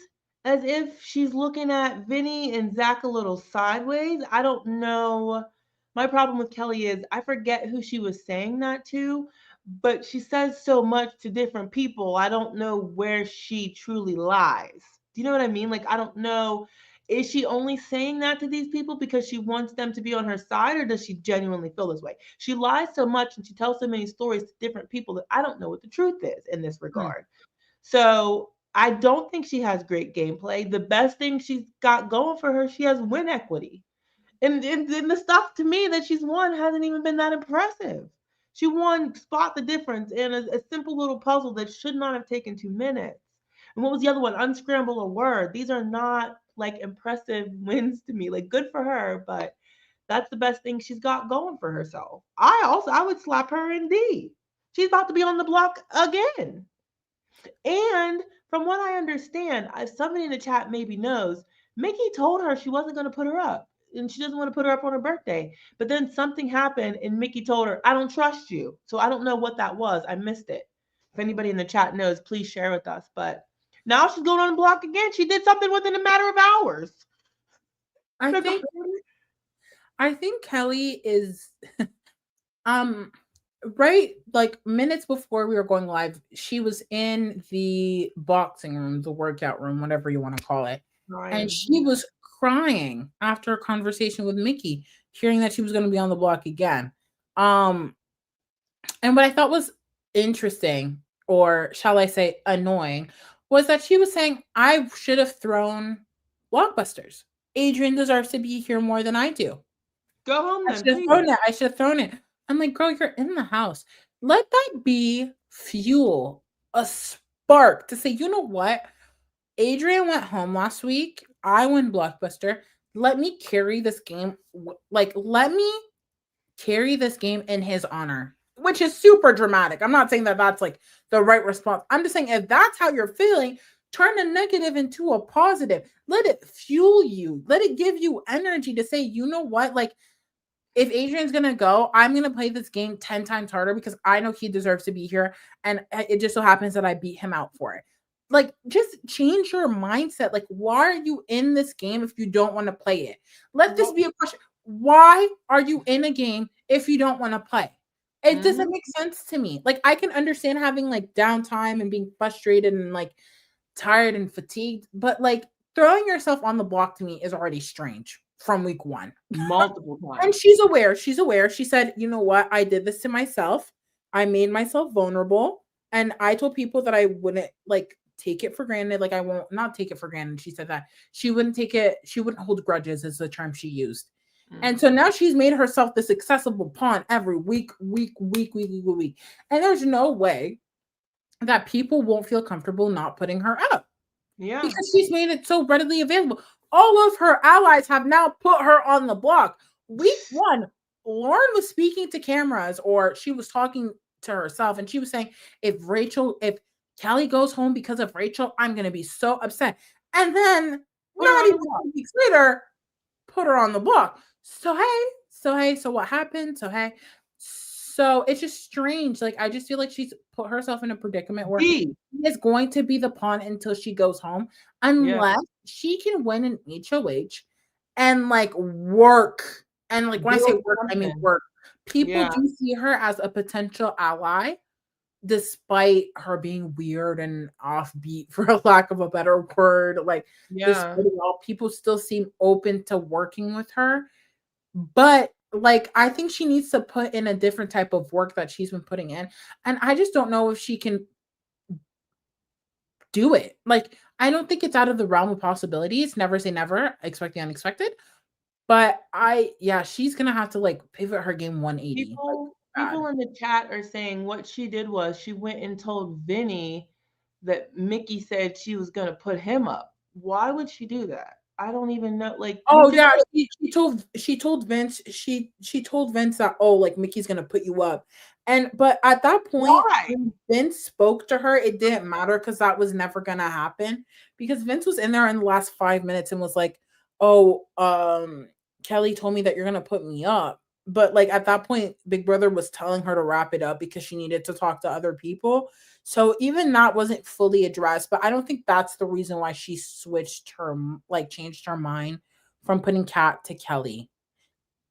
as if she's looking at Vinnie and Zach a little sideways. I don't know. My problem with Kelly is I forget who she was saying that to, but she says so much to different people. I don't know where she truly lies. Do you know what I mean? Like, I don't know. Is she only saying that to these people because she wants them to be on her side, or does she genuinely feel this way? She lies so much and she tells so many stories to different people that I don't know what the truth is in this Hmm. regard. So I don't think she has great gameplay. The best thing she's got going for her, she has win equity. And the stuff to me that she's won hasn't even been that impressive. She won spot the difference in a simple little puzzle that should not have taken 2 minutes. And what was the other one? Unscramble a word. These are not like impressive wins to me. Like, good for her, but that's the best thing she's got going for herself. I would slap her in D. She's about to be on the block again. And from what I understand, somebody in the chat maybe knows, Mickey told her she wasn't going to put her up and she doesn't want to put her up on her birthday. But then something happened and Mickey told her, I don't trust you. So I don't know what that was. I missed it. If anybody in the chat knows, please share with us. But now she's going on the block again. She did something within a matter of hours. I think Kelly is right, like minutes before we were going live, she was in the boxing room, the workout room, whatever you want to call it. And she was crying after a conversation with Mickey, hearing that she was going to be on the block again. And what I thought was interesting, or shall I say annoying, was that she was saying, I should have thrown Blockbusters. Adrien deserves to be here more than I do. Go home I then. should have thrown it. I should have thrown it. I'm like, girl, you're in the house. Let that be fuel, a spark to say, you know what? Adrien went home last week. I went Blockbuster. Let me carry this game. Like, let me carry this game in his honor, which is super dramatic. I'm not saying that that's like the right response. I'm just saying if that's how you're feeling, turn a negative into a positive. Let it fuel you. Let it give you energy to say, you know what? Like, if Adrien's gonna go, I'm gonna play this game 10 times harder because I know he deserves to be here. And it just so happens that I beat him out for it. Like, just change your mindset. Like, why are you in this game if you don't want to play it? Let this be a question. Why are you in a game if you don't want to play? It doesn't make sense to me. Like, I can understand having like downtime and being frustrated and like tired and fatigued, but like throwing yourself on the block to me is already strange from week one. Multiple times. And she's aware. She's aware. She said, you know what? I did this to myself. I made myself vulnerable. And I told people that I wouldn't like take it for granted. Like, I won't not take it for granted. She said that she wouldn't take it. She wouldn't hold grudges, is the term she used. And so now she's made herself this accessible pawn every week. And there's no way that people won't feel comfortable not putting her up. Yeah. Because she's made it so readily available. All of her allies have now put her on the block. Week one, Lauren was speaking to cameras, or she was talking to herself, and she was saying, if Kelly goes home because of Rachel, I'm gonna be so upset. And then Put her not on even the block. 2 weeks later, put her on the block. So what happened? So it's just strange. Like, I just feel like she's put herself in a predicament where D. she is going to be the pawn until she goes home, Yeah. unless she can win an HOH and like work. And like when I say Build work, I mean something. work. People Yeah. do see her as a potential ally, despite her being weird and offbeat, for a lack of a better word. Like, Yeah. despite it all, people still seem open to working with her. But like, I think she needs to put in a different type of work that she's been putting in. And I just don't know if she can do it. Like, I don't think it's out of the realm of possibilities. Never say never, expect the unexpected. But she's gonna have to like pivot her game 180. Like, bad. People in the chat are saying what she did was she went and told Vinnie that Mickey said she was gonna put him up. Why would she do that? I don't even know. Like, you Oh can yeah, she told Vince she told Vince that, oh, like, Mickey's gonna put you up. But at that point, why? when Vince spoke to her, it didn't matter because that was never gonna happen. Because Vince was in there in the last 5 minutes and was like, oh, Kelly told me that you're gonna put me up. But like, at that point, Big Brother was telling her to wrap it up because she needed to talk to other people. So even that wasn't fully addressed, but I don't think that's the reason why she changed her mind from putting Kat to Kelly.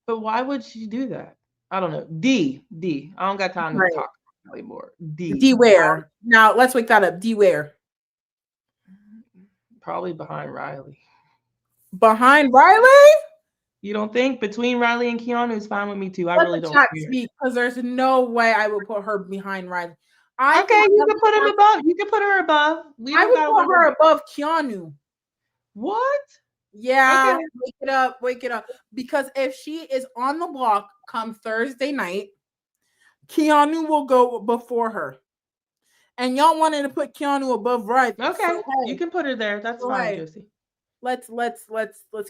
But why would she do that? I don't know. D. I don't got time to Right. talk anymore. D where? Now let's wake that up. D where? Probably behind Riley. Behind Riley? You don't think? Between Riley and Keanu is fine with me too. I Let really the don't chat care. speak, because there's no way I would put her behind Riley. Okay, you can put him above. You can put her above. I would put her above Keanu. What? Yeah, Okay. wake it up. Because if she is on the block come Thursday night, Keanu will go before her. And y'all wanted to put Keanu above Riley. Okay, So, hey, you can put her there. That's fine, Josie. Let's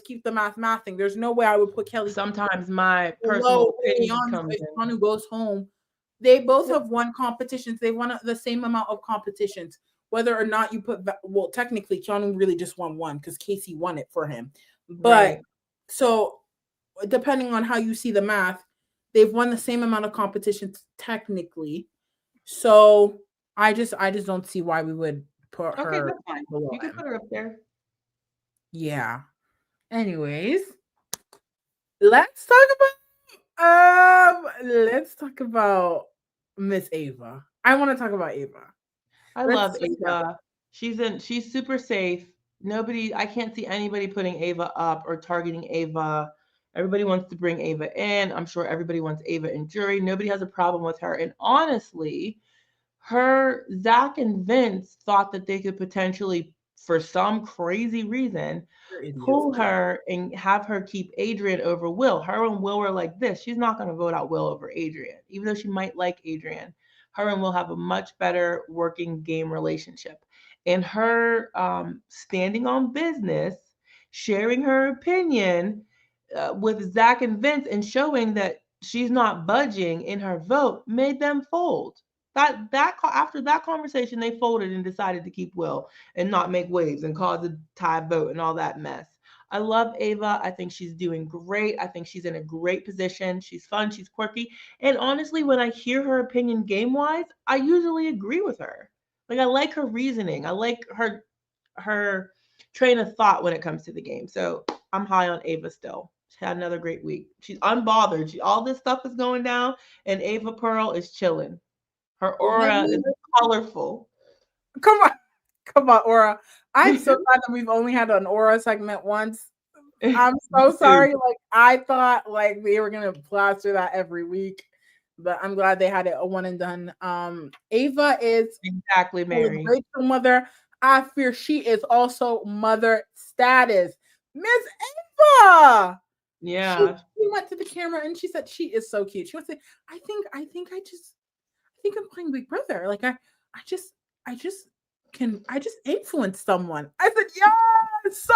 keep the mathing. There's no way I would put Kelly. Sometimes my personal opinion comes in. Keanu goes home. They both have won competitions. They won the same amount of competitions. Whether or not you put, well, technically Keanu really just won one because Casey won it for him. But so depending on how you see the math, they've won the same amount of competitions technically. So I just don't see why we would put her. Okay, that's fine. You can put her up there. Yeah. Anyways, let's talk about Miss Ava. I want to talk about Ava. I love Ava. She's super safe. I can't see anybody putting Ava up or targeting Ava. Everybody wants to bring Ava in. I'm sure everybody wants Ava in jury. Nobody has a problem with her. And honestly, Zach and Vince thought that they could potentially, for some crazy reason, pull her and have her keep Adrien over Will. Her and Will were like this. She's not going to vote out Will over Adrien, even though she might like Adrien. Her and Will have a much better working game relationship. And her standing on business, sharing her opinion with Zach and Vince, and showing that she's not budging in her vote, made them fold. After that conversation, they folded and decided to keep Will and not make waves and cause a tie vote and all that mess. I love Ava. I think she's doing great. I think she's in a great position. She's fun. She's quirky. And honestly, when I hear her opinion game-wise, I usually agree with her. Like, I like her reasoning. I like her train of thought when it comes to the game. So I'm high on Ava still. She had another great week. She's unbothered. All this stuff is going down, and Ava Pearl is chilling. Her aura is colorful. Come on, Aura. I'm so glad that we've only had an Aura segment once. I'm so sorry. Like, I thought like we were gonna plaster that every week, but I'm glad they had it a one and done. Ava is exactly Mary. Rachel mother. I fear she is also mother status. Miss Ava. Yeah. She went to the camera and she said she is so cute. She was saying, I think I'm playing Big Brother. Like I just influence someone. I said, yes,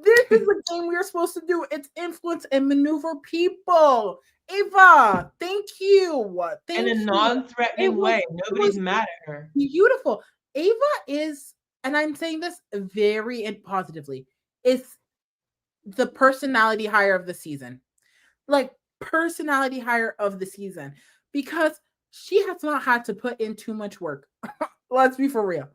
this is the game we are supposed to do. It's influence and maneuver people. Ava, thank you. In Thank a you. non-threatening way. It Nobody's was mad at her. beautiful. Ava is, and I'm saying this very positively, is the personality hire of the season. Like personality hire of the season because she has not had to put in too much work. Let's be for real.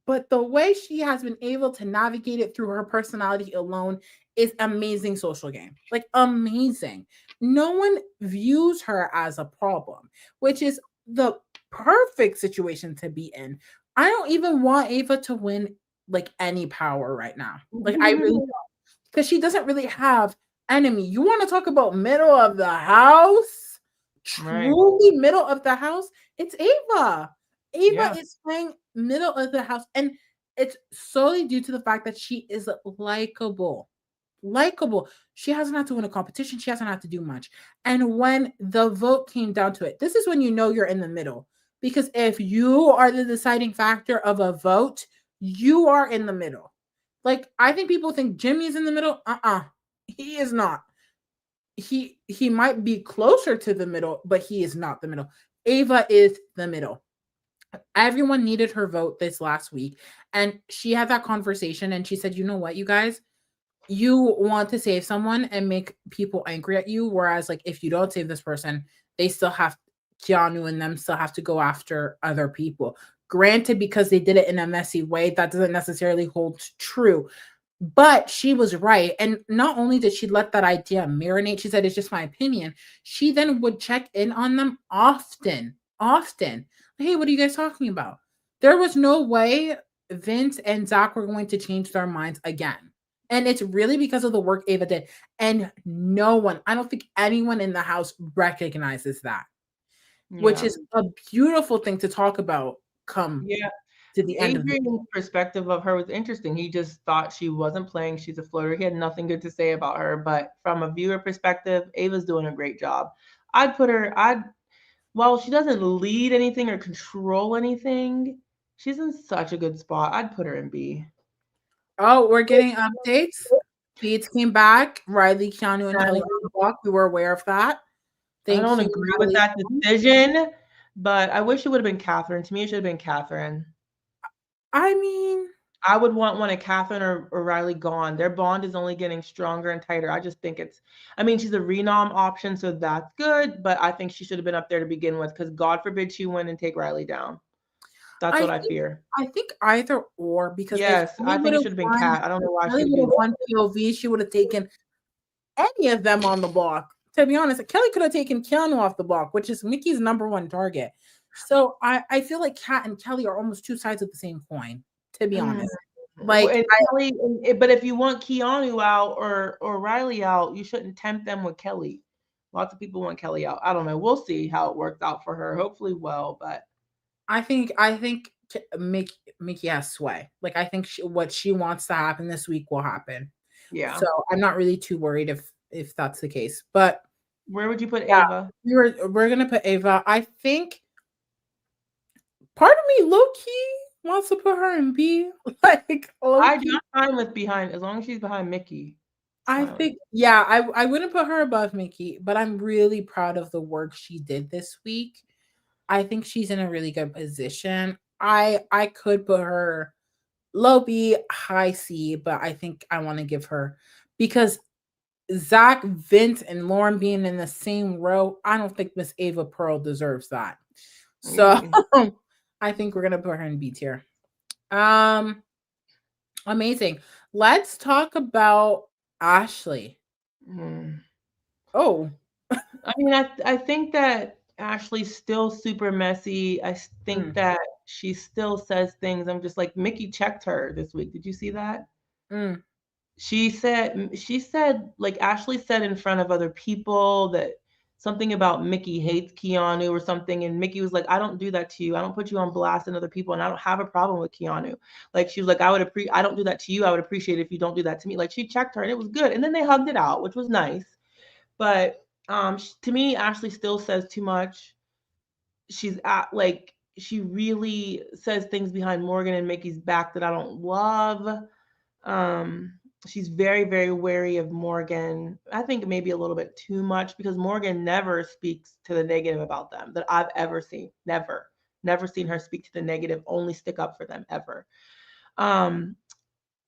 But the way she has been able to navigate it through her personality alone is amazing social game. Like amazing. No one views her as a problem, which is the perfect situation to be in. I don't even want Ava to win like any power right now. Like I really don't, because she doesn't really have enemy. You want to talk about middle of the house? Right. Truly middle of the house? It's Ava. Ava Yeah. is playing middle of the house, and it's solely due to the fact that she is likable. Likable. She hasn't had to win a competition. She hasn't had to do much. And when the vote came down to it, this is when you know you're in the middle. Because if you are the deciding factor of a vote, you are in the middle. Like I think people think Jimmy's in the middle. He is not. He might be closer to the middle, but he is not the middle. Ava is the middle. Everyone needed her vote this last week, and she had that conversation and she said, "You know what, you guys? You want to save someone and make people angry at you, whereas like if you don't save this person, they still have Keanu and them still have to go after other people. Granted, because they did it in a messy way, that doesn't necessarily hold true. But she was right. And not only did she let that idea marinate, she said, it's just my opinion. She then would check in on them often, often. Hey, what are you guys talking about? There was no way Vince and Zach were going to change their minds again. And it's really because of the work Ava did. And no one, I don't think anyone in the house recognizes that, which Yeah. is a beautiful thing to talk about come Yeah. to the end of the Adrian's perspective of her was interesting. He just thought she wasn't playing. She's a floater. He had nothing good to say about her. But from a viewer perspective, Ava's doing a great job. While she doesn't lead anything or control anything, she's in such a good spot. I'd put her in B. Oh, we're getting updates. Beats came back. Riley, Keanu, and Kelly on the block. We were aware of that. I Thank don't you, agree with Natalie. that decision, but I wish it would have been Catherine. To me, it should have been Catherine. I mean, I would want one of Catherine or Riley gone. Their bond is only getting stronger and tighter. I just think I mean, she's a renom option, so that's good, but I think she should have been up there to begin with because God forbid she win and take Riley down. That's I what I think fear. I think either or because if Yes, Kelly I would think it have should have been won, Cat. I don't know why Kelly she would would do have that. won POV. She would have taken any of them on the block. To be honest, Kelly could have taken Keanu off the block, which is Mickey's number one target. So I feel like Kat and Kelly are almost two sides of the same coin. To be honest, like And Kelly, but if you want Keanu out or Riley out, you shouldn't tempt them with Kelly. Lots of people want Kelly out. I don't know. We'll see how it works out for her. Hopefully, well, but I think Mickey has sway. Like I think what she wants to happen this week will happen. yeah. So I'm not really too worried if that's the case. But Where would you put yeah, Ava? we're gonna put Ava. I think part of me low key wants to put her in B. Like low I do. key. I'm fine with behind as long as she's behind Mickey. It's I fine with me. think yeah, I wouldn't put her above Mickey, but I'm really proud of the work she did this week. I think she's in a really good position. I could put her low B, high C, but I think I want to give her because Zach, Vince, and Lauren being in the same row, I don't think Miss Ava Pearl deserves that. So Really. I think we're gonna put her in B tier. Um, amazing. Let's talk about Ashley. Mm. Oh, I mean, I think that Ashley's still super messy. Think mm, that she still says things. I'm just like Mickey checked her this week. Did you see that? mm. She said like Ashley said in front of other people that something about Mickey hates Keanu or something, and Mickey was like, I don't do that to you. I don't put you on blast in other people, and I don't have a problem with Keanu. Like she was like, I don't do that to you. I would appreciate it if you don't do that to me. Like she checked her and it was good. And then they hugged it out, which was nice. But to me, Ashley still says too much. She really says things behind Morgan and Mickey's back that I don't love. Um, she's very, very wary of Morgan. I think maybe a little bit too much because Morgan never speaks to the negative about them that I've ever seen. Never. Never seen her speak to the negative, only stick up for them ever. Um,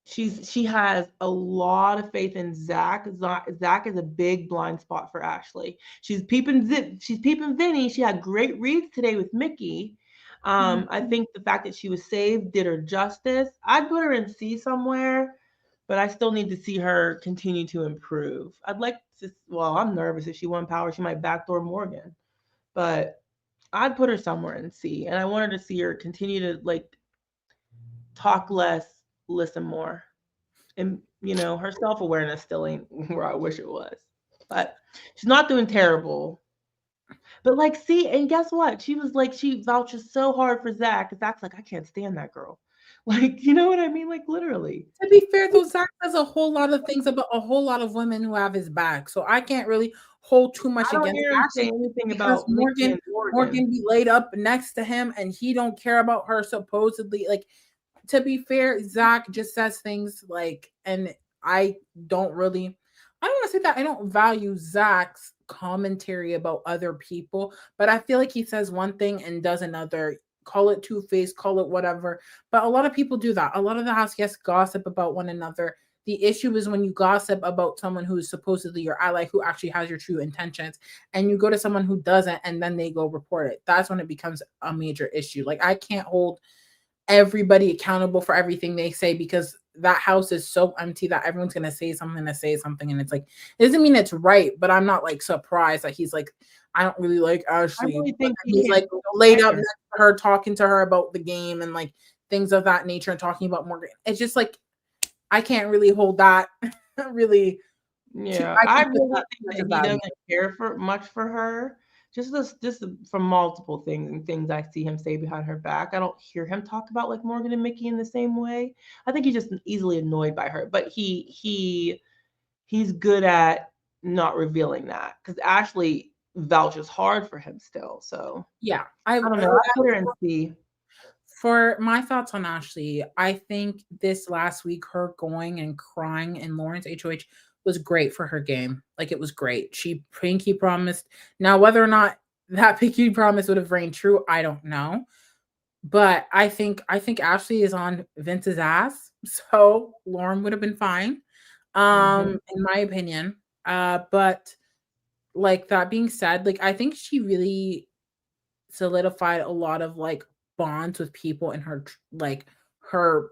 she has a lot of faith in Zach. Zach is a big blind spot for Ashley. She's peeping Vinnie. She had great reads today with Mickey. I think the fact that she was saved did her justice. I'd put her in C somewhere, but I still need to see her continue to improve. I'd like to. Well, I'm nervous if she won power, she might backdoor Morgan, but I'd put her somewhere in C, and I wanted to see her continue to like talk less, listen more, and her self-awareness still ain't where I wish it was, but she's not doing terrible. But like, see, and guess what? She was like, she vouches so hard for Zach. Zach's like, I can't stand that girl. Like, you know what I mean? Like, literally. To be fair, though, Zach does a whole lot of things about a whole lot of women who have his back, so I can't really hold too much I don't against hear him say Ashley anything because about Mickey and Morgan. Morgan be laid up next to him, and he don't care about her supposedly. Like, to be fair, Zach just says things like, and I don't really, I don't want to say that I don't value Zach's commentary about other people, but I feel like he says one thing and does another. Call it two-faced, call it whatever. But a lot of people do that. A lot of the house guests gossip about one another. The issue is when you gossip about someone who is supposedly your ally, who actually has your true intentions, and you go to someone who doesn't, and then they go report it. That's when it becomes a major issue. Like, I can't hold everybody accountable for everything they say because that house is so empty that everyone's gonna say something to say something, and it's like it doesn't mean it's right, but I'm not like surprised that he's like, I don't really like I Ashley, really but think he he's can't like go laid up there. next to her talking to her about the game and like things of that nature and talking about Morgan. It's just like I can't really hold that really Yeah, I I can't put really that think much that of he value. doesn't care for much for her. Just from multiple things and things I see him say behind her back. I don't hear him talk about like Morgan and Mickey in the same way. I think he's just easily annoyed by her, but he's good at not revealing that because Ashley vouches hard for him still. So Yeah, I don't know. I put her in C. for my thoughts on Ashley, I think this last week, her going and crying in Lawrence HOH was great for her game. Like, it was great. She pinky promised. Now, whether or not that pinky promise would have reigned true, I don't know. But I think Ashley is on Vince's ass. So Lauren would have been fine. Hmm. In my opinion. But like that being said, like I think she really solidified a lot of like bonds with people in her like her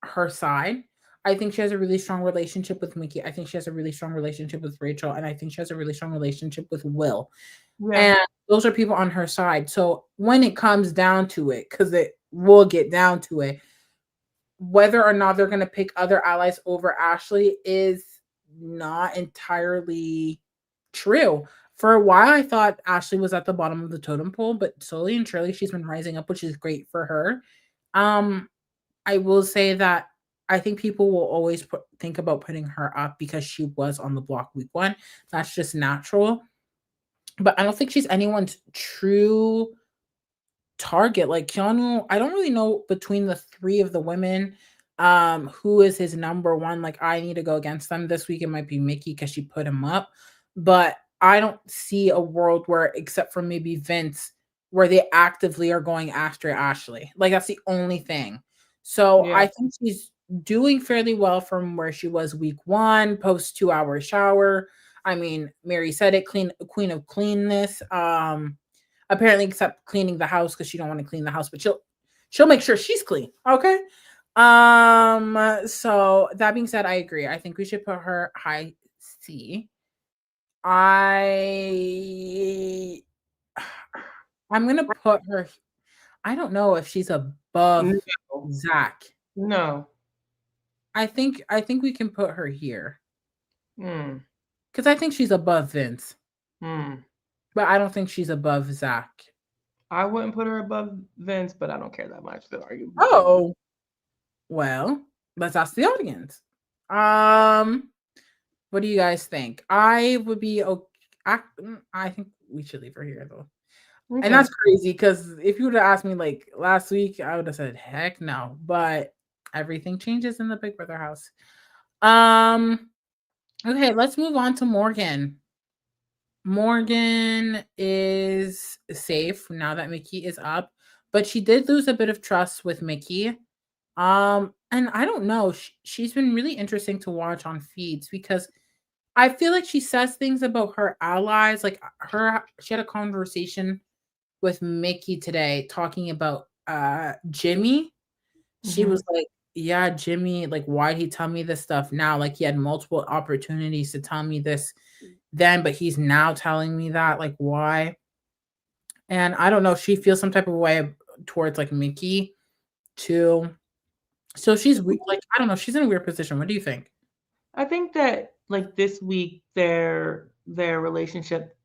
her side. I think she has a really strong relationship with Mickey. I think she has a really strong relationship with Rachel, and I think she has a really strong relationship with Will. Yeah. And those are people on her side. So when it comes down to it, because it will get down to it, whether or not they're going to pick other allies over Ashley is not entirely true. For a while, I thought Ashley was at the bottom of the totem pole, but slowly and surely she's been rising up, which is great for her. Um, I will say that I think people will always think about putting her up because she was on the block week one. That's just natural. But I don't think she's anyone's true target. Like Keanu, I don't really know between the three of the women, who is his number one. Like I need to go against them this week. It might be Mickey because she put him up, but I don't see a world where, except for maybe Vince, where they actively are going after Ashley. Like that's the only thing. So Yeah. I think she's doing fairly well from where she was week one, post 2 hour shower. I mean, Mary said it, clean queen of cleanness. Apparently except cleaning the house because she don't want to clean the house, but she'll make sure she's clean. Okay. So that being said, I agree. I think we should put her high C. I I'm gonna put her. I don't know if she's above No. Zach. No. I think we can put her here Hmm. because I think she's above Vince, Hmm. but I don't think she's above Zach. I wouldn't put her above Vince, but I don't care that much to argue between them. Oh, well, let's ask the audience. Um, what do you guys think? I would be okay. I think we should leave her here though. And Okay. that's crazy because if you would have asked me like last week, I would have said heck no. But everything changes in the Big Brother house. Um, okay, let's move on to Morgan. Morgan is safe now that Mickey is up, but she did lose a bit of trust with Mickey. And I don't know, she's been really interesting to watch on feeds because I feel like she says things about her allies. Like she had a conversation with Mickey today talking about Jimmy. She Hmm. was like, "Yeah, Jimmy, like why'd he tell me this stuff now? Like he had multiple opportunities to tell me this then, but he's now telling me that. Like why?" And I don't know, she feels some type of way towards like Mickey too. So like I don't know, she's in a weird position. What do you think? I think that like this week their relationship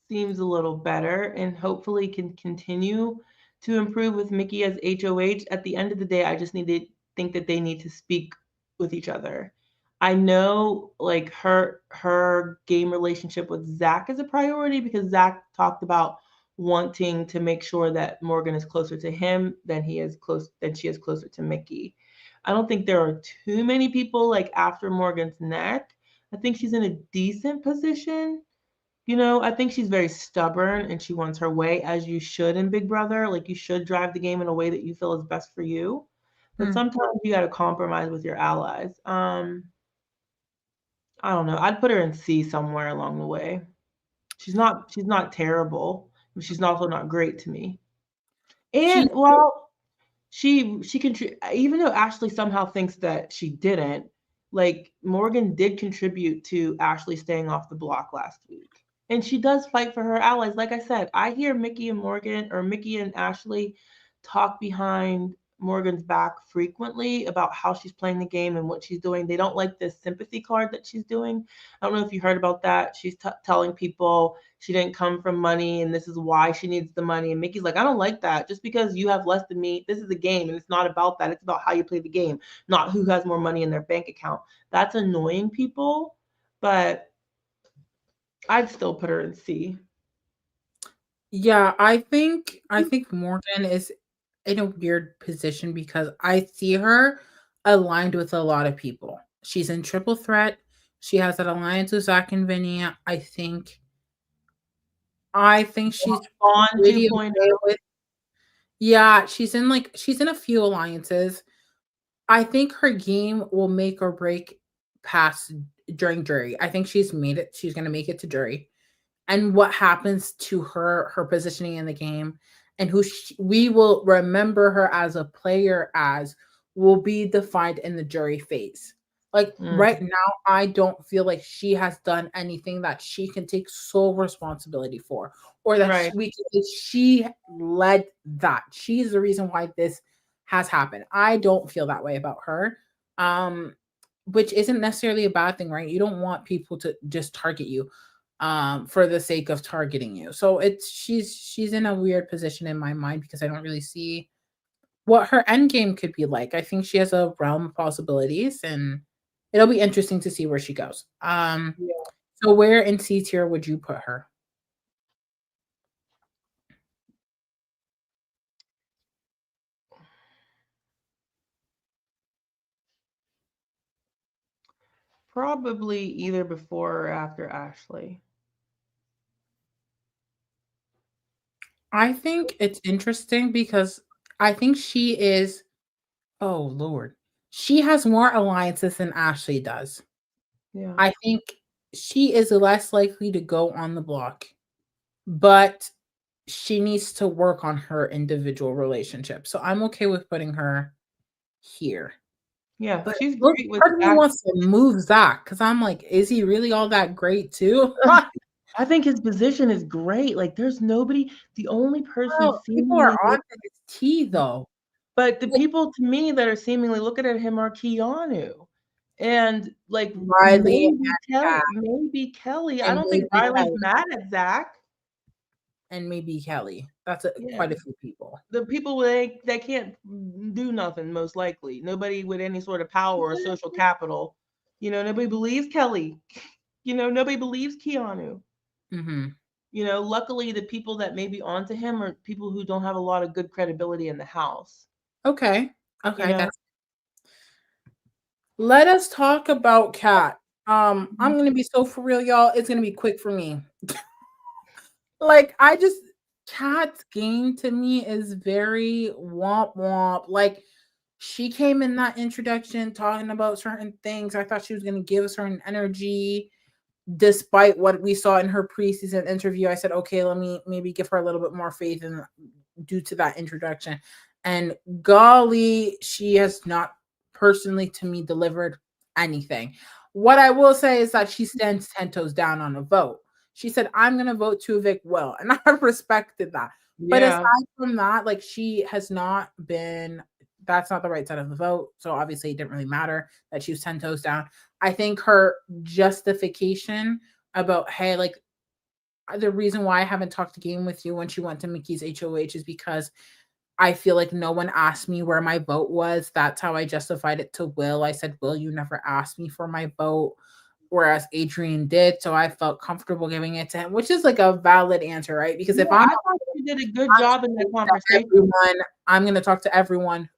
seems a little better and hopefully can continue to improve with Mickey as HOH. At the end of the day, I just need to think that they need to speak with each other. I know like her game relationship with Zach is a priority because Zach talked about wanting to make sure that Morgan is closer to him than she is closer to Mickey. I don't think there are too many people like after Morgan's neck. I think she's in a decent position. I think she's very stubborn and she wants her way, as you should in Big Brother. Like, you should drive the game in a way that you feel is best for you. But Hmm. sometimes you got to compromise with your allies. I don't know. I'd put her in C somewhere along the way. She's not terrible, but she's also not great to me. She And well, she contribute even though Ashley somehow thinks that she didn't. Like Morgan did contribute to Ashley staying off the block last week, and she does fight for her allies. Like I said, I hear Mickey and Ashley talk behind Morgan's back frequently about how she's playing the game and what she's doing. They don't like this sympathy card that she's doing. I don't know if you heard about that. She's telling people she didn't come from money and this is why she needs the money. And Mickey's like, I don't like that. Just because you have less than me, this is a game and it's not about that. It's about how you play the game, not who has more money in their bank account. That's annoying people, but I'd still put her in C. Yeah, I think Morgan is in a weird position because I see her aligned with a lot of people. She's in triple threat. She has that alliance with Zach and Vinny. I think she's On pretty 2.0. okay with. Yeah, she's in a few alliances. I think her game will make or break past during jury. I think she's made it. She's gonna make it to jury. And what happens to her positioning in the game, and we will remember her as a player as will be defined in the jury phase. Like right Mm, now, I don't feel like she has done anything that she can take sole responsibility for, or that right. we can say she led that. She's the reason why this has happened. I don't feel that way about her. Um, which isn't necessarily a bad thing, right? You don't want people to just target you for the sake of targeting you. So she's in a weird position in my mind because I don't really see what her end game could be like. I think she has a realm of possibilities and it'll be interesting to see where she goes. Yeah. So where in C tier would you put her? Probably either before or after Ashley. I think it's interesting because I think she is, oh Lord, she has more alliances than Ashley does. Yeah. I think she is less likely to go on the block, but she needs to work on her individual relationship. So I'm okay with putting her here. Yeah. But She's look, great with part of me wants to move Zach because I'm like, is he really all that great too? I think his position is great. Like, there's nobody, the only person Well, people are seemingly on to his tea though. but the Like people to me that are seemingly looking at him are Keanu. And like Riley maybe Kat Kelly. I and don't think maybe Riley's Kelly mad at Zach. and maybe Kelly. That's Yeah. quite a few people. The people they can't do nothing, most likely. Nobody with any sort of power or social capital. Nobody believes Kelly. Nobody believes Keanu. Hmm. Luckily the people that may be onto him are people who don't have a lot of good credibility in the house. Okay. You Okay. know, That's Let us talk about Cat. I'm gonna be so for real, y'all. It's gonna be quick for me. Like I just Cat's game to me is very womp womp. Like she came in that introduction talking about certain things. I thought she was gonna give a certain energy despite what we saw in her preseason interview. I said, okay, let me maybe give her a little bit more faith in due to that introduction. And golly, she has not personally to me delivered anything. What I will say is that she stands 10 toes down on a vote. She said, I'm going to vote to evict Will. And I respected that. But aside Yeah, from that, like she has not been, that's not the right side of the vote. So obviously it didn't really matter that she was 10 toes down. I think her justification about, hey, like the reason why I haven't talked the game with you when she went to Mickey's HOH is because I feel like no one asked me where my vote was. That's how I justified it to Will. I said, Will, you never asked me for my vote, whereas Adrien did. So I felt comfortable giving it to him, which is like a valid answer, right? Because if yeah, I thought she did a good job in that conversation. I'm going to talk to everyone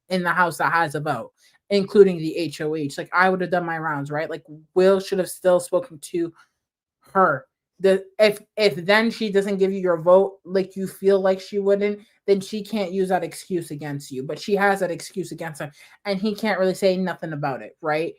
in the house that has a vote, including the HOH. Like I would have done my rounds, right? Like Will should have still spoken to her. The if then she doesn't give you your vote like you feel like she wouldn't, then she can't use that excuse against you. But she has that excuse against him, and he can't really say nothing about it, right?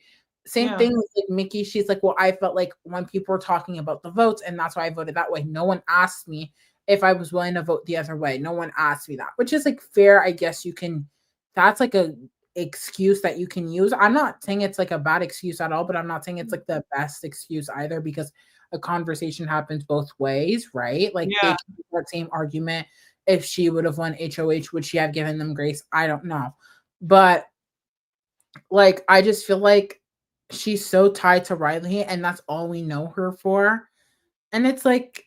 Same Yeah, thing with like Mickey. She's like, well, I felt like when people were talking about the votes, and that's why I voted that way. No one asked me if I was willing to vote the other way. No one asked me that, which is like fair. I guess you can. That's like a excuse that you can use. I'm not saying it's like a bad excuse at all, but I'm not saying it's like the best excuse either because a conversation happens both ways, right? Like they yeah. can make that same argument if she would have won HOH, would she have given them grace? I don't know. But like I just feel like she's so tied to Riley and that's all we know her for. And it's like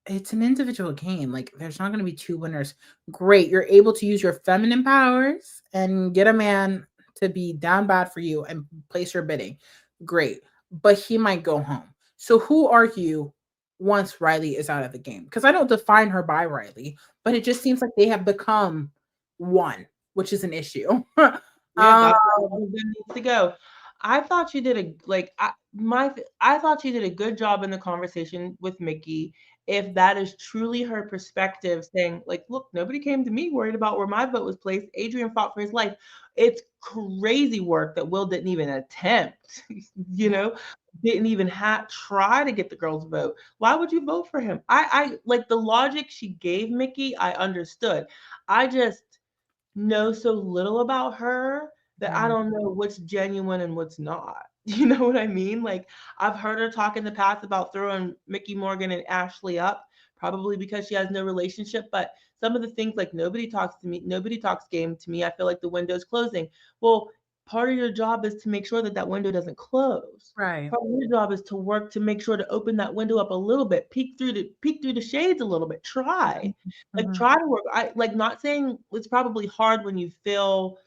it's an individual game. Like there's not going to be two winners. Great, you're able to use your feminine powers and get a man to be down bad for you and place your bidding. Great, but he might go home. So who are you once Riley is out of the game? Because I don't define her by Riley, but it just seems like they have become one, which is an issue. Yeah, that's where one of them needs to go. I thought she did a like I thought she did a good job in the conversation with Mickey. If that is truly her perspective, saying like, "Look, nobody came to me worried about where my vote was placed. Adrien fought for his life." It's crazy work that Will didn't even attempt. you know, didn't even try to get the girls' vote. Why would you vote for him? I like the logic she gave Mickey. I understood. I just know so little about her that I Yeah. don't know what's genuine and what's not. You know what I mean? Like I've heard her talk in the past about throwing Mickey Morgan and Ashley up, probably because she has no relationship. But some of the things like nobody talks to me, nobody talks game to me. I feel like the window's closing. Well, part of your job is to make sure that that window doesn't close. Right. Part of your job is to work to make sure to open that window up a little bit, peek through the shades a little bit. Try. Like Mhm. try to work. I like not saying it's probably hard when you feel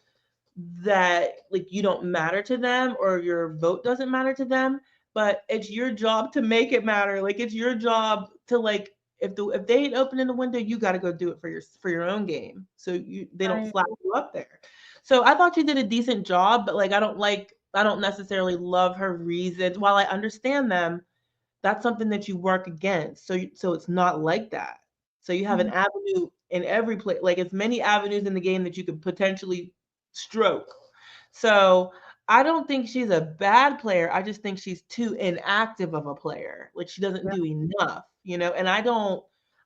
that like you don't matter to them or your vote doesn't matter to them, but it's your job to make it matter. Like it's your job to like if they ain't opening the window, you got to go do it for your own game. So they don't Right. slap you up there. So I thought you did a decent job, but like I don't necessarily love her reasons. While I understand them, that's something that you work against. So it's not like that. So you have an Mhm. avenue in every place, like as many avenues in the game that you could potentially stroke. So I don't think she's a bad player. I just think she's too inactive of a player. Like she doesn't Yeah. do enough, and I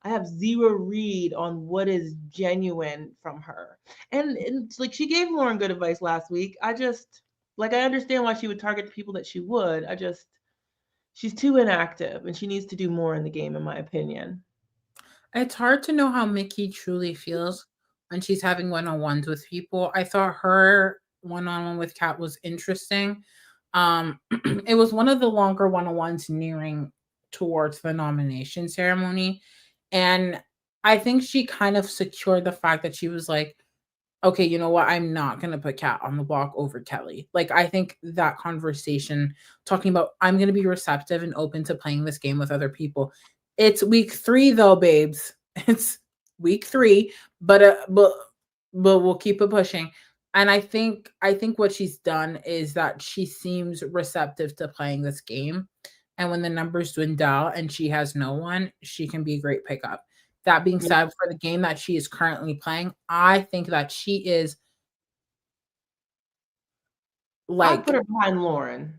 have zero read on what is genuine from her. And it's like she gave Lauren good advice last week. I just like I understand why she would target the people that she would. She's too inactive and she needs to do more in the game, in my opinion. It's hard to know how Mickey truly feels when she's having one-on-ones with people. I thought her one-on-one with Kat was interesting. It was one of the longer one-on-ones nearing towards the nomination ceremony. And I think she kind of secured the fact that she was like, okay, you know what? I'm not gonna put Kat on the block over Kelly. Like I think that conversation talking about I'm gonna be receptive and open to playing this game with other people. It's week 3 though, babes. It's week 3, but we'll keep it pushing. And I think what she's done is that she seems receptive to playing this game. And when the numbers dwindle and she has no one, she can be a great pickup. That being Yeah, said, for the game that she is currently playing, I think that she is I'd put like her behind Lauren.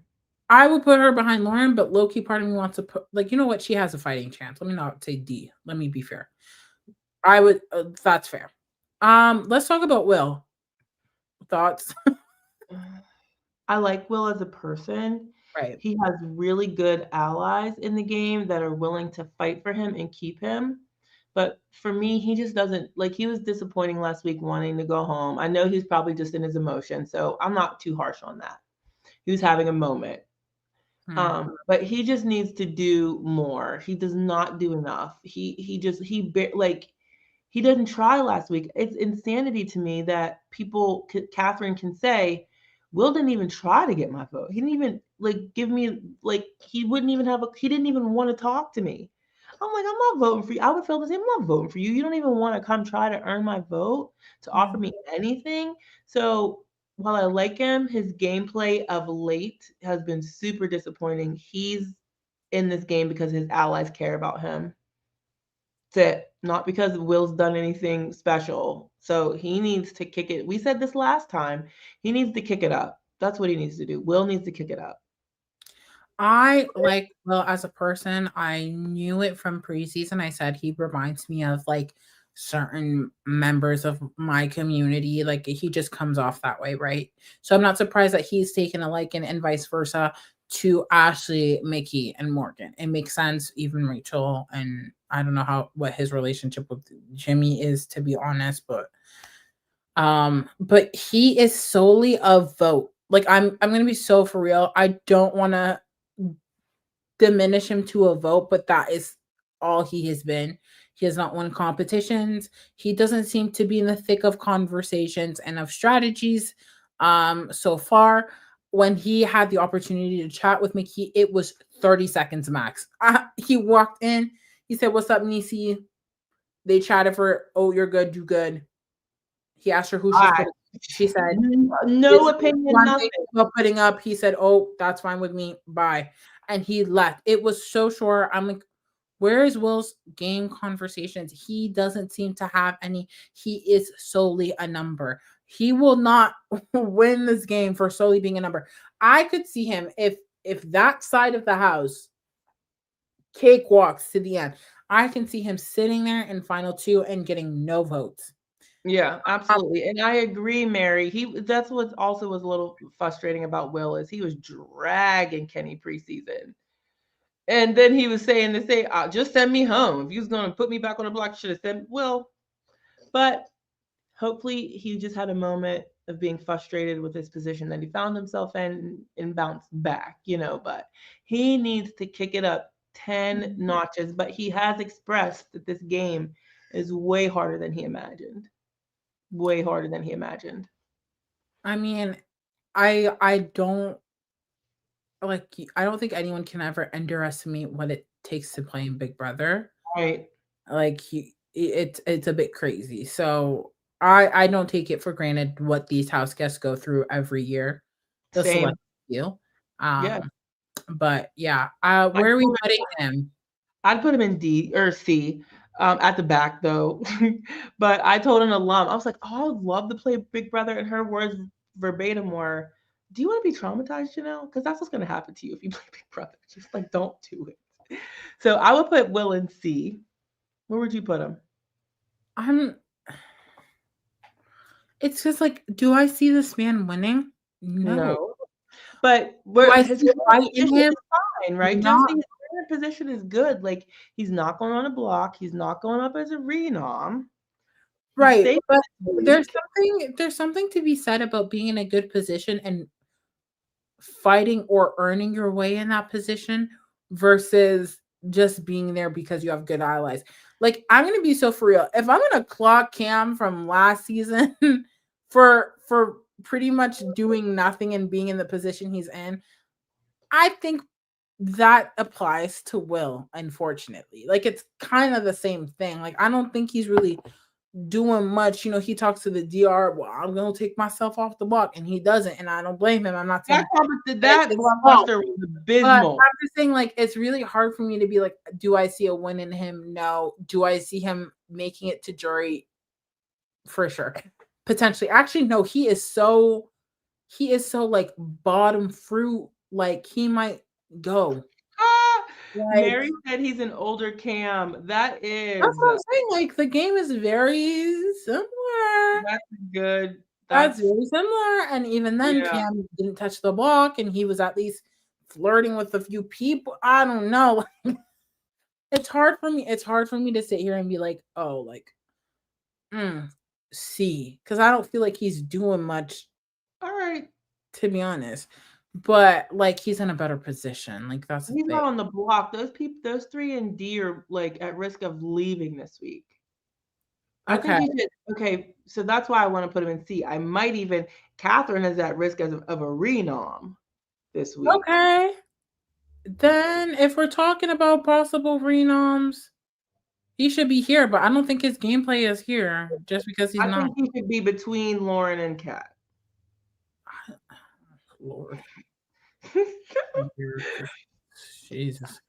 I would put her behind Lauren, but low key part of me wants to put like you know what? She has a fighting chance. Let me not say D. Let me be fair. I would that's fair. Let's talk about Will. Thoughts? I like Will as a person. Right. He has really good allies in the game that are willing to fight for him and keep him. But for me, he just doesn't like he was disappointing last week wanting to go home. I know he's probably just in his emotion, so I'm not too harsh on that. He was having a moment. Hmm. But he just needs to do more. He does not do enough. Like he didn't try last week. It's insanity to me that Catherine can say, Will didn't even try to get my vote. He didn't even like give me like he wouldn't even he didn't even want to talk to me. I'm like, I'm not voting for you. I would feel the same. I'm not voting for you. You don't even want to come try to earn my vote to offer Yeah. me anything. So while I like him, his gameplay of late has been super disappointing. He's in this game because his allies care about him. That's it. Not because Will's done anything special. So he needs to kick it. We said this last time. He needs to kick it up. That's what he needs to do. Will needs to kick it up. I like Will as a person. I knew it from preseason. I said he reminds me of like certain members of my community. Like he just comes off that way, right? So I'm not surprised that he's taken a liking and vice versa to Ashley, Mickey, and Morgan. It makes sense, even Rachel. And I don't know how what his relationship with Jimmy is, to be honest, but he is solely a vote. Like I'm gonna be so for real. I don't wanna diminish him to a vote, but that is all he has been. He has not won competitions. He doesn't seem to be in the thick of conversations and of strategies. So far, when he had the opportunity to chat with Mickey, it was 30 seconds max. He walked in, he said, "What's up, Nisi?" They chatted for, "Oh, you're good, you good." He asked her who she's I putting. She said, no this opinion, one nothing. thing about putting up, he said, "Oh, that's fine with me. Bye." And he left. It was so short. I'm like, where is Will's game conversations? He doesn't seem to have any. He is solely a number. He will not win this game for solely being a number. I could see him if that side of the house cakewalks to the end. I can see him sitting there in final two and getting no votes. Yeah, Um, absolutely. And I agree, Mary. That's what also was a little frustrating about Will is he was dragging Kenny preseason. And then he was saying to say, just send me home. If you was gonna put me back on the block, you should have sent Will. But hopefully he just had a moment of being frustrated with his position that he found himself in and bounced back, but he needs to kick it up 10 notches. But he has expressed that this game is way harder than he imagined. Way harder than he imagined. I mean, I don't I don't think anyone can ever underestimate what it takes to play in Big Brother. Right. It's a bit crazy. So I don't take it for granted what these house guests go through every year. The Same. select few. Yeah. But yeah, I where are we told putting him? I'd put him in D or C, at the back though. But I told an alum, I was like, "Oh, I would love to play Big Brother," and her words verbatim were, "Do you want to be traumatized, Janelle? Because that's what's going to happen to you if you play Big Brother. Just like, don't do it." So I would put Will in C. Where would you put him? I'm It's just like, do I see this man winning? No. No, but Do I his see current fight in position him? is fine, right, Not Josie? His current position is good. Like he's not going on a block. He's not going up as a renom. He's right, safe but this week. there's something to be said about being in a good position and fighting or earning your way in that position versus just being there because you have good allies. Like I'm gonna be so for real. If I'm gonna clock Cam from last season for pretty much doing nothing and being in the position he's in, I think that applies to Will, unfortunately. Like it's kind of the same thing. Like I don't think he's really doing much. He talks to the DR. Well, I'm gonna take myself off the block, and he doesn't, and I don't blame him. I'm not saying that That it's his fault, blockbuster was but I'm abysmal. just saying, like, it's really hard for me to be like, do I see a win in him? No. Do I see him making it to jury? For sure. Potentially. Actually, no, he is so like bottom fruit. Like he might go. Ah, Like Mary said he's an older Cam. That that's is what I'm saying. Like the game is very similar. that's good. That's That's very similar. And even then, yeah. Cam didn't touch the block and he was at least flirting with a few people. I don't know. It's hard for me to sit here and be like, oh, like, see, because I don't feel like he's doing much, All right. to be honest. But like he's in a better position. Like that's the He's thing. not on the block. Those 3 and D are like at risk of leaving this week. I think Okay. he should. Okay, so that's why I want to put him in C. I might even. Catherine is at risk of a renom this week. Okay. Then if we're talking about possible renoms, he should be here, but I don't think his gameplay is here just because he's I not. think he should be between Lauren and Kat. Lord. Jesus.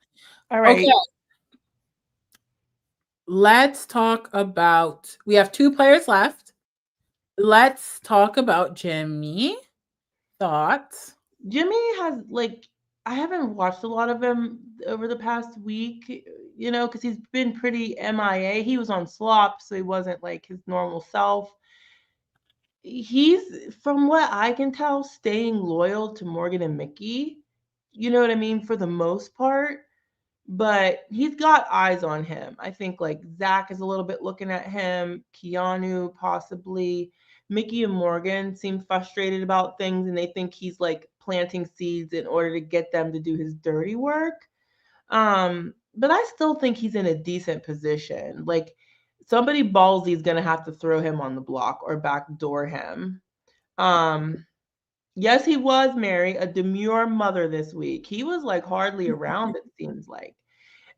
All Okay. right. Let's talk about, we have 2 players left. Let's talk about Jimmy. Thoughts? Jimmy has like I haven't watched a lot of him over the past week, because he's been pretty MIA. He was on slop, so he wasn't like his normal self. He's, from what I can tell, staying loyal to Morgan and Mickey. You know what I mean? For the most part. But he's got eyes on him. I think like Zach is a little bit looking at him, Keanu possibly. Mickey and Morgan seem frustrated about things and they think he's like planting seeds in order to get them to do his dirty work. But I still think he's in a decent position. Like somebody ballsy is gonna have to throw him on the block or backdoor him. Um, yes, he was married, a demure mother this week. He was like hardly around, it seems like.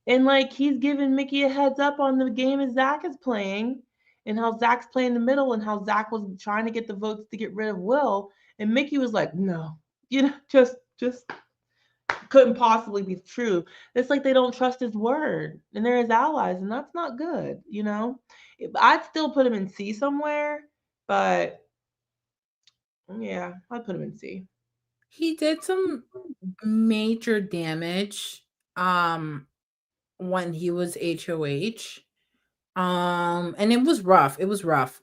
And like he's giving Mickey a heads up on the game as Zach is playing and how Zach's playing the middle and how Zach was trying to get the votes to get rid of Will. And Mickey was like, no, just couldn't possibly be true. It's like they don't trust his word and they're his allies, and that's not good. I'd still put him in C somewhere, but yeah, I'd put him in C. He did some major damage when he was HOH. And it was rough. It was rough.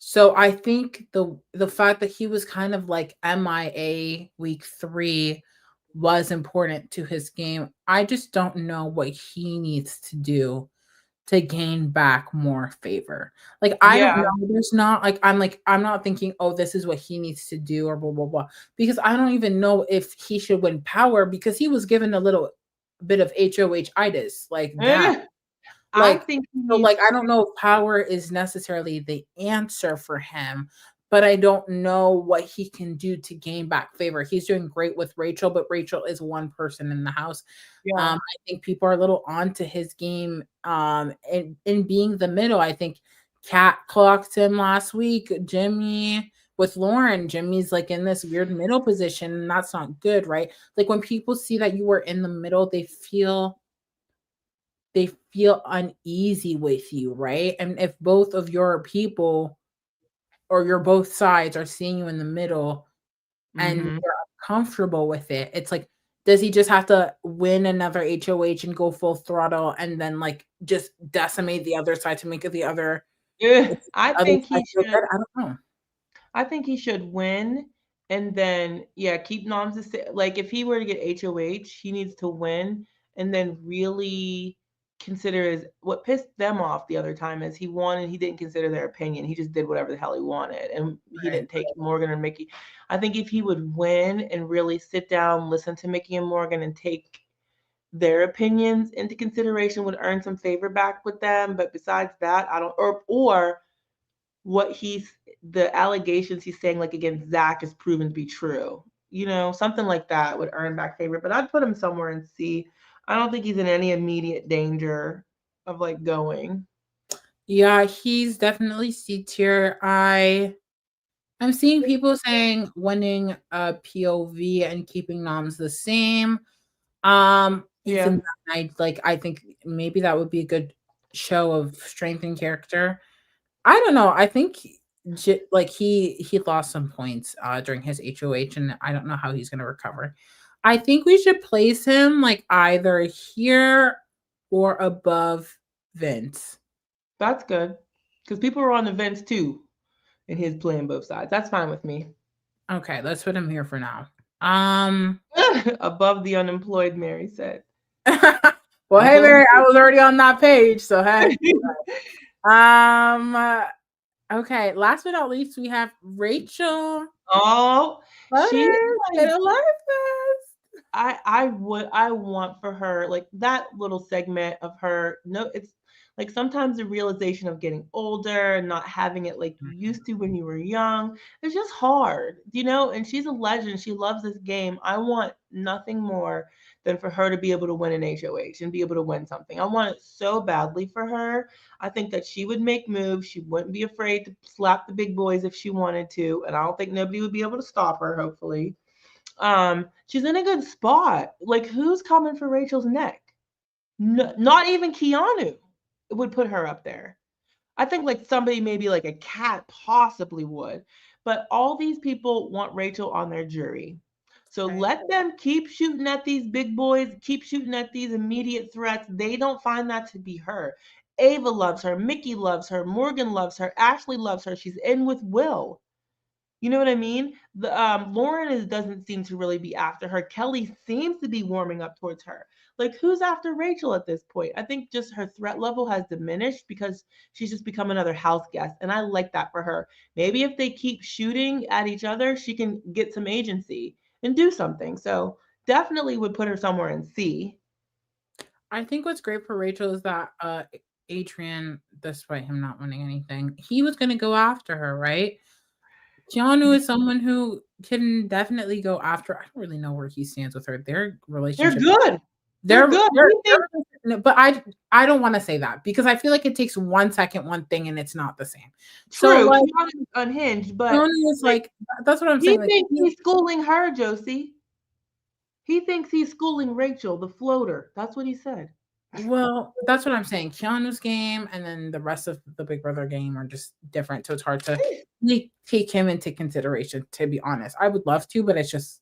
So I think the fact that he was kind of like MIA week 3 was important to his game. I just don't know what he needs to do to gain back more favor. Like I don't Yeah. know. There's not like I'm not thinking, oh, this is what he needs to do or blah blah blah. Because I don't even know if he should win power because he was given a little bit of HOH itis like that. I Like, think he so, needs like, I don't know if power is necessarily the answer for him, but I don't know what he can do to gain back favor. He's doing great with Rachel, but Rachel is one person in the house. yeah. I think people are a little onto his game. In being the middle, I think Kat clocked him last week. Jimmy with Lauren, Jimmy's like in this weird middle position, and that's not good, right? Like when people see that you were in the middle, they feel uneasy with you, right? And if both of your people or your both sides are seeing you in the middle and Mhm. you're uncomfortable with it, it's like, does he just have to win another HOH and go full throttle and then like just decimate the other side to make it the other I other think side he feel should good? I don't know. I think he should win and then yeah, keep noms like if he were to get HOH, he needs to win and then really consider his what pissed them off the other time is he won and he didn't consider their opinion. He just did whatever the hell he wanted and he Right. didn't take Morgan or Mickey. I think if he would win and really sit down, listen to Mickey and Morgan and take their opinions into consideration would earn some favor back with them. But besides that, I don't or what he's the allegations he's saying like against Zach is proven to be true. Something like that would earn back favor. But I'd put him somewhere in C. I don't think he's in any immediate danger of like going. Yeah, he's definitely C tier. I'm seeing people saying winning a POV and keeping noms the same. Yeah, Even then, I think maybe that would be a good show of strength and character. I don't know. I think he lost some points during his HOH, and I don't know how he's gonna recover. I think we should place him like either here or above Vince. that's good. Because people were on the vents too, and his playing both sides. That's fine with me. Okay, let's put him here for now. Um Above the unemployed, Mary said. well, hey Above. Mary, I was already on that page, so hey. Um okay, last but not least, we have Rachel Oh, she's Butters like and Alexis. I want for her like that little segment of her. No, it's like sometimes the realization of getting older and not having it like you used to when you were young. It's just hard, you know. And she's a legend. She loves this game. I want nothing more than for her to be able to win an HOH and be able to win something. I want it so badly for her. I think that she would make moves. She wouldn't be afraid to slap the big boys if she wanted to, and I don't think nobody would be able to stop her. Hopefully. She's in a good spot. Like, who's coming for Rachel's neck? No, not even Keanu would put her up there. I think like somebody maybe like a cat possibly would, but all these people want Rachel on their jury. So Okay. let them keep shooting at these big boys, keep shooting at these immediate threats. They don't find that to be her. Ava loves her, Mickey loves her, Morgan loves her, Ashley loves her. She's in with Will. You know what I mean? The Lauren doesn't seem to really be after her. Kelly seems to be warming up towards her. Like, who's after Rachel at this point? I think just her threat level has diminished because she's just become another house guest, and I like that for her. Maybe if they keep shooting at each other, she can get some agency and do something. So definitely would put her somewhere in C. I think what's great for Rachel is that Adrian, despite him not winning anything, he was gonna go after her, right? Keanu is someone who can definitely go after. I don't really know where he stands with her. Their They're relationship, good. They're their good. their, We think no, but I don't want to say that because I feel like it takes 1 second, one thing, and it's not the same. So true. like Keanu's unhinged, but Keanu is like like that's what I'm he saying. Like thinks he's schooling her, Josie. He thinks he's schooling Rachel, the floater. That's what he said. well, that's what I'm saying. Keanu's game and then the rest of the Big Brother game are just different. So it's hard to really take him into consideration, to be honest. I would love to, but it's just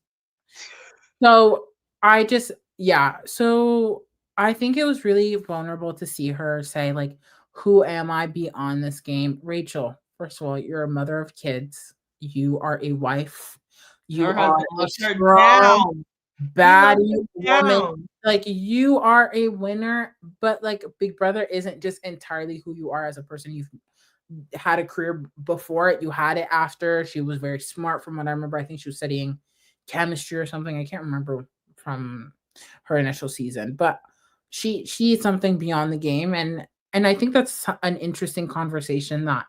so I just yeah. So I think it was really vulnerable to see her say, like, who am I beyond this game? Rachel, first of all, you're a mother of kids. You are a wife. You Her are husband a left her strong down. He left baddie her woman. down. Like you are a winner, but like Big Brother isn't just entirely who you are as a person. You've had a career before it, you had it after. She was very smart from what I remember. I think she was studying chemistry or something. I can't remember from her initial season, but she's something beyond the game, and I think that's an interesting conversation that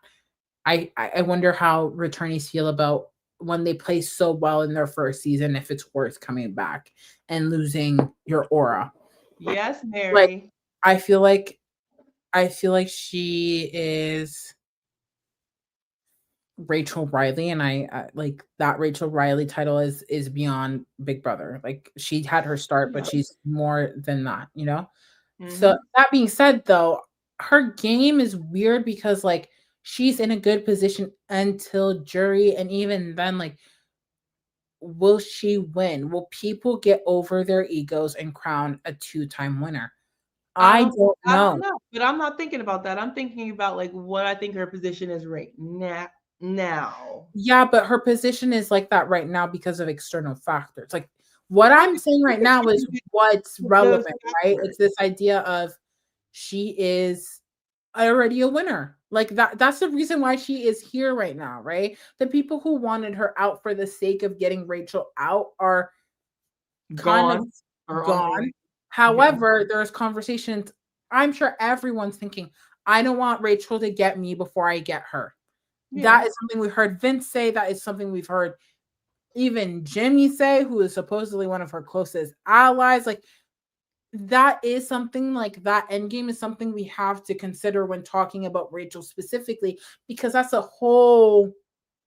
I wonder how returnees feel about when they play so well in their first season, if it's worth coming back and losing your aura. Yes, Like Mary. I feel like I feel like she is Rachel Riley, and I like that Rachel Riley title is beyond Big Brother. Like she had her start, but she's more than that, you know? So Mm-hmm. that being said though, her game is weird because like she's in a good position until jury, and even then, like, will she win? Will people get over their egos and crown a two-time winner? I don't I don't know. know, but I'm not thinking about that. I'm thinking about like what I think her position is right now. Yeah, but her position is like that right now because of external factors. Like what I I'm saying right think now she is can do what's those relevant, right? factors. It's this idea of she is already a winner. Like that's the reason why she is here right now, right? The people who wanted her out for the sake of getting Rachel out are kind of Gone or on their gone. way. Yeah. However, there's conversations. I'm sure everyone's thinking, I don't want Rachel to get me before I get her. Yeah. That is something we heard Vince say. That is something we've heard even Jimmy say, who is supposedly one of her closest allies. Like that is something like that end game is something we have to consider when talking about Rachel specifically, because that's a whole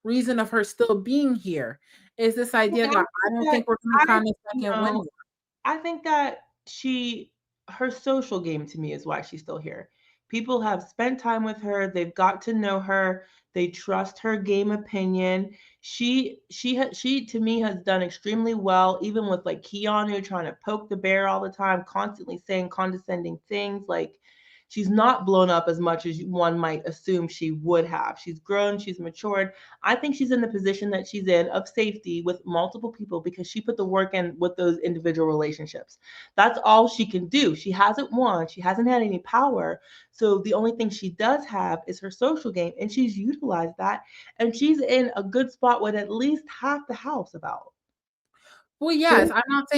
reason of her still being here is this idea I that I think don't that think we're going to I crown a second winner. no. I think that her social game to me is why she's still here. People have spent time with her, they've got to know her, they trust her game opinion. She to me has done extremely well, even with like Keanu trying to poke the bear all the time, constantly saying condescending things. Like she's not blown up as much as one might assume she would have. She's grown, she's matured. I think she's in the position that she's in of safety with multiple people because she put the work in with those individual relationships. That's all she can do. She hasn't won, she hasn't had any power. So the only thing she does have is her social game, and she's utilized that. And she's in a good spot with at least half the house about. Well, So yes, I'm not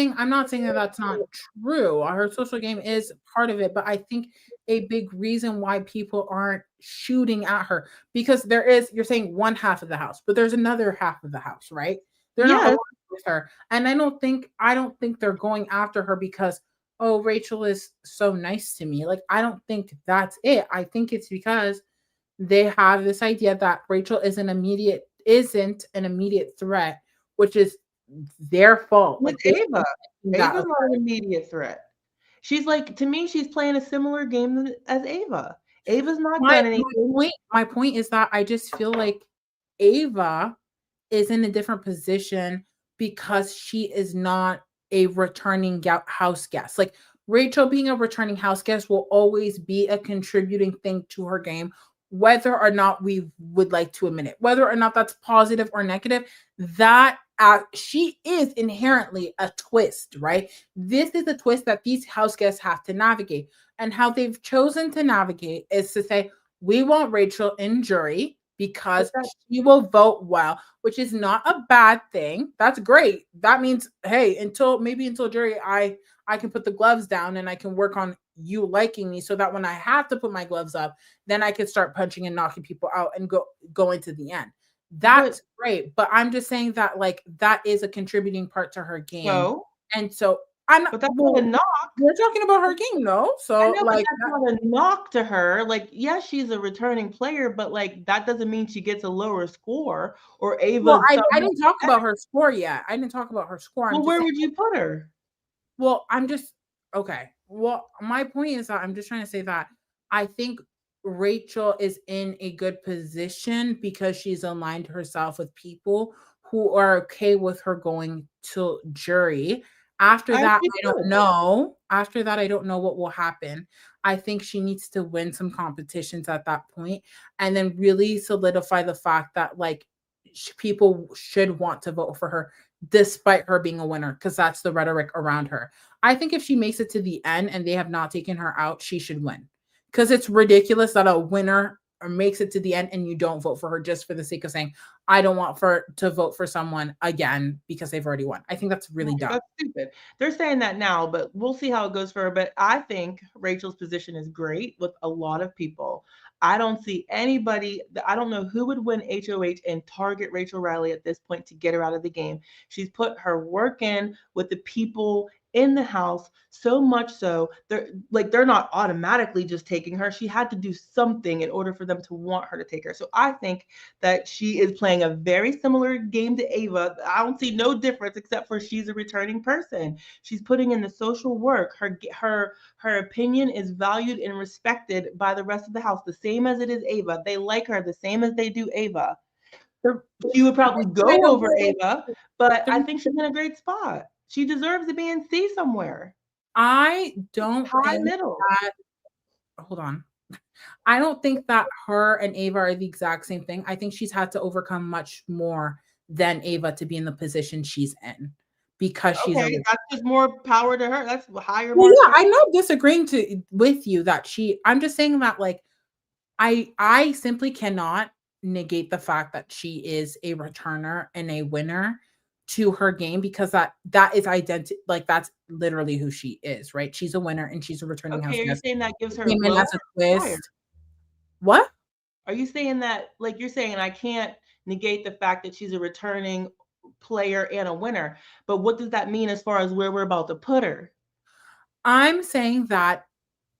saying that that's not true. Her social game is part of it, but I think a big reason why people aren't shooting at her because you're saying one half of the house, but there's another half of the house, right? They're not yes, aligned with her, and I don't think they're going after her because oh Rachel is so nice to me. Like I don't think that's it. I think it's because they have this idea that Rachel isn't an immediate threat, which is their fault. with Like they Ava. shouldn't be that Ava's upset. not an immediate threat. She's like, to me, she's playing a similar game as Ava. Ava's not My done my anything. point my point is that I just feel like Ava is in a different position because she is not a returning house guest. Like Rachel being a returning house guest will always be a contributing thing to her game, whether or not we would like to admit it, whether or not that's positive or negative. That she is inherently a twist, right? This is a twist that these house guests have to navigate. And how they've chosen to navigate is to say, we want Rachel in jury But because that, she will vote well, which is not a bad thing. That's great. That means, hey, until jury, I can put the gloves down and I can work on you liking me so that when I have to put my gloves up, then I can start punching and knocking people out and go into the end. but That's great. But I'm just saying that like that is a contributing part to her game. so, And so I'm not but that's not a well, knock. we're talking about her game, no? I So know, but like that's not a knock to her. Like, yes, she's a returning player, but like that doesn't mean she gets a lower score or well, Ava's I somehow didn't talk better. about her score yet. I didn't talk about her score. I'm Well, just where saying, would you put her? well, I'm just okay. Well, my point is that I'm just trying to say that I think Rachel is in a good position because she's aligned herself with people who are okay with her going to jury. After I that, she I don't could. know. After that, I don't know what will happen. I think she needs to win some competitions at that point and then really solidify the fact that like people should want to vote for her despite her being a winner because that's the rhetoric around her. I think if she makes it to the end and they have not taken her out, she should win. Because it's ridiculous that a winner makes it to the end and you don't vote for her just for the sake of saying, I don't want for to vote for someone again because they've already won. I think that's really No, dumb. that's stupid. They're saying that now, but we'll see how it goes for her. But I think Rachel's position is great with a lot of people. I don't see anybody, I don't know who would win HOH and target Rachel Riley at this point to get her out of the game. She's put her work in with the people in the house so much so they're not automatically just taking her. She had to do something in order for them to want her to take her. So I think that she is playing a very similar game to Ava. I don't see no difference except for she's a returning person. She's putting in the social work. Her opinion is valued and respected by the rest of the house, the same as it is Ava. They like her the same as they do Ava. The She would probably reason I go don't over Ava, but the I think she's in a great spot. She deserves to be in C somewhere. I don't High think middle. that hold on. I don't think that her and Ava are the exact same thing. I think she's had to overcome much more than Ava to be in the position she's in because she's a Okay, that's just more power to her. That's higher well, marks yeah, for I'm not disagreeing with you that I'm just saying that like I simply cannot negate the fact that she is a returner and a winner to her game because that is like that's literally who she is, right? She's a winner and she's a returning house okay, are you guest. saying that gives her Came in lower as a or higher? twist. What? Are you saying that, like you're saying, I can't negate the fact that she's a returning player and a winner, but what does that mean as far as where we're about to put her? I'm saying that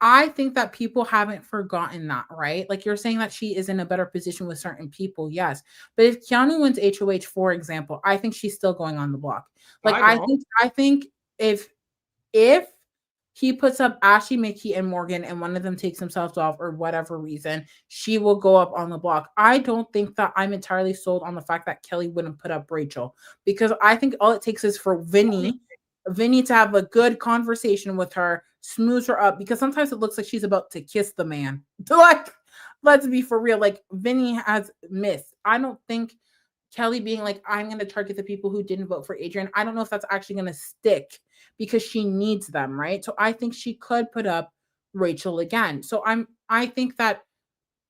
I think that people haven't forgotten that, right? Like you're saying that she is in a better position with certain people, yes. But if Keanu wins HOH, for example, I think she's still going on the block. Like I don't. I think if he puts up Ashley, Mickey, and Morgan, and one of them takes themselves off or whatever reason, she will go up on the block. I don't think that I'm entirely sold on the fact that Kelly wouldn't put up Rachel because I think all it takes is for Vinnie to have a good conversation with her, smooth her up because sometimes it looks like she's about to kiss the man. Like, let's be for real. Like Vinnie has missed. I don't think Kelly being like, I'm going to target the people who didn't vote for Adrien. I don't know if that's actually going to stick because she needs them, right? So I think she could put up Rachel again. So I think that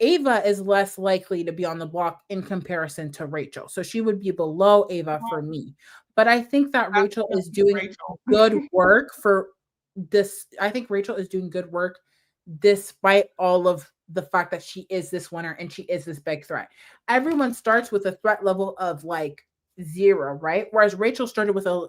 Ava is less likely to be on the block in comparison to Rachel. So she would be below Ava for me. But I think that Rachel is doing Rachel. good work for this. I think Rachel is doing good work despite all of the fact that she is this winner and she is this big threat. Everyone starts with a threat level of like 0, right? Whereas Rachel started with a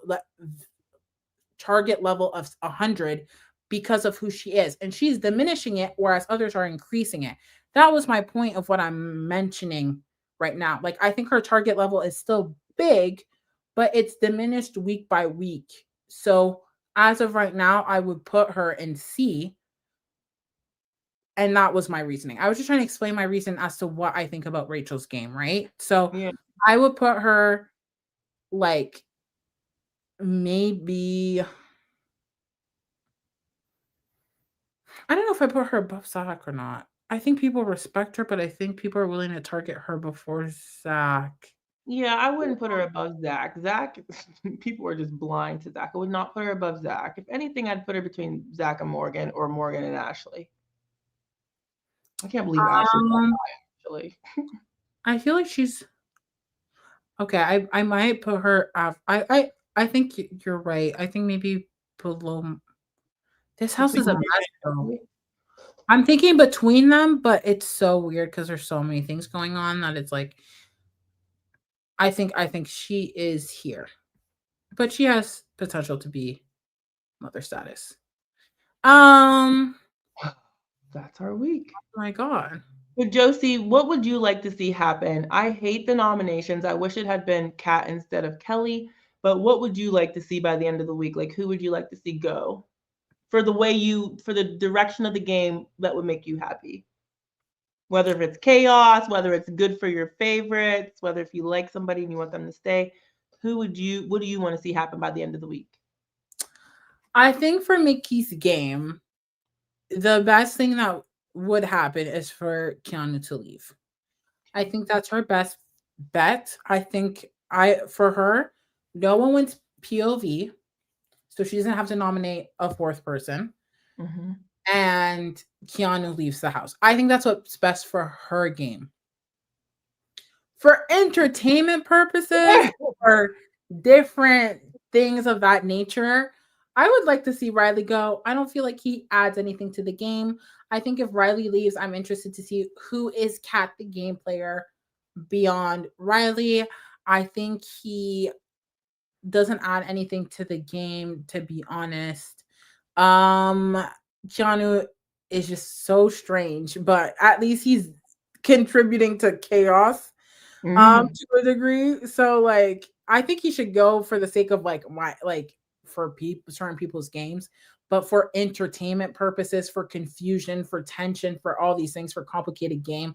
target level of 100 because of who she is. And she's diminishing it, whereas others are increasing it. That was my point of what I'm mentioning right now. Like, I think her target level is still big, but it's diminished week by week. So, as of right now, I would put her in C. And that was my reasoning. I was just trying to explain my reason as to what I think about Rachel's game, right? So, Yeah. I would put her like maybe I don't know if I put her above Zach or not. I think people respect her, but I think people are willing to target her before Zach. Yeah, I wouldn't put her above Zach. Zach, people are just blind to Zach. I would not put her above Zach. If anything, I'd put her between Zach and Morgan or Morgan and Ashley. I can't believe Ashley's that Um, high, actually. I feel like she's okay. I might put her. I think you're right. I think maybe below. This house Between is a Morgan mess, and though. Ashley. I'm thinking between them, but it's so weird because there's so many things going on that it's like I think she is here, but she has potential to be mother status. Um, That's our week. oh my God. So Josie, what would you like to see happen? I hate the nominations. I wish it had been Kat instead of Kelly. But what would you like to see by the end of the week? Like, who would you like to see go for the direction of the game that would make you happy? Whether if it's chaos, whether it's good for your favorites, whether if you like somebody and you want them to stay, what do you want to see happen by the end of the week? I think for Mickey's game, the best thing that would happen is for Keanu to leave. I think that's her best bet. I think for her, no one wins POV, so she doesn't have to nominate a fourth person, Mm-hmm. and Keanu leaves the house. I think that's what's best for her game. For entertainment purposes or different things of that nature, I would like to see Riley go. I don't feel like he adds anything to the game. I think if Riley leaves, I'm interested to see who is Kat the game player beyond Riley. I think he doesn't add anything to the game, to be honest. Keanu is just so strange, but at least he's contributing to chaos Mm-hmm. to a degree. So like I think he should go for the sake of for people certain people's games, but for entertainment purposes, for confusion, for tension, for all these things, for complicated game,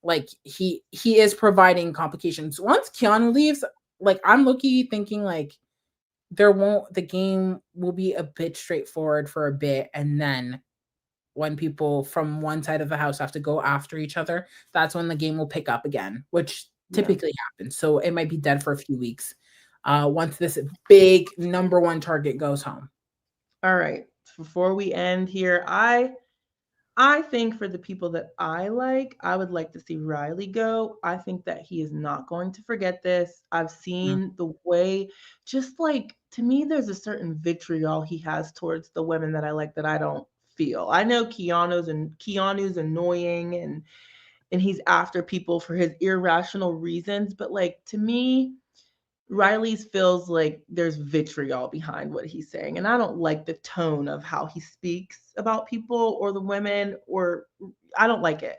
like he is providing complications. Once Keanu leaves, like I'm looking thinking like the game will be a bit straightforward for a bit, and then when people from one side of the house have to go after each other, that's when the game will pick up again, which Yeah. typically happens. So it might be dead for a few weeks once this big number one target goes home. All right. Before we end here, I think for the people that I like, I would like to see Riley go. I think that he is not going to forget this. I've Mm. seen the way, just like to me, there's a certain vitriol he has towards the women that I like that I don't feel. I know Keanu's annoying and he's after people for his irrational reasons, but like to me, Riley's feels like there's vitriol behind what he's saying. And I don't like the tone of how he speaks about people or the women, or I don't like it.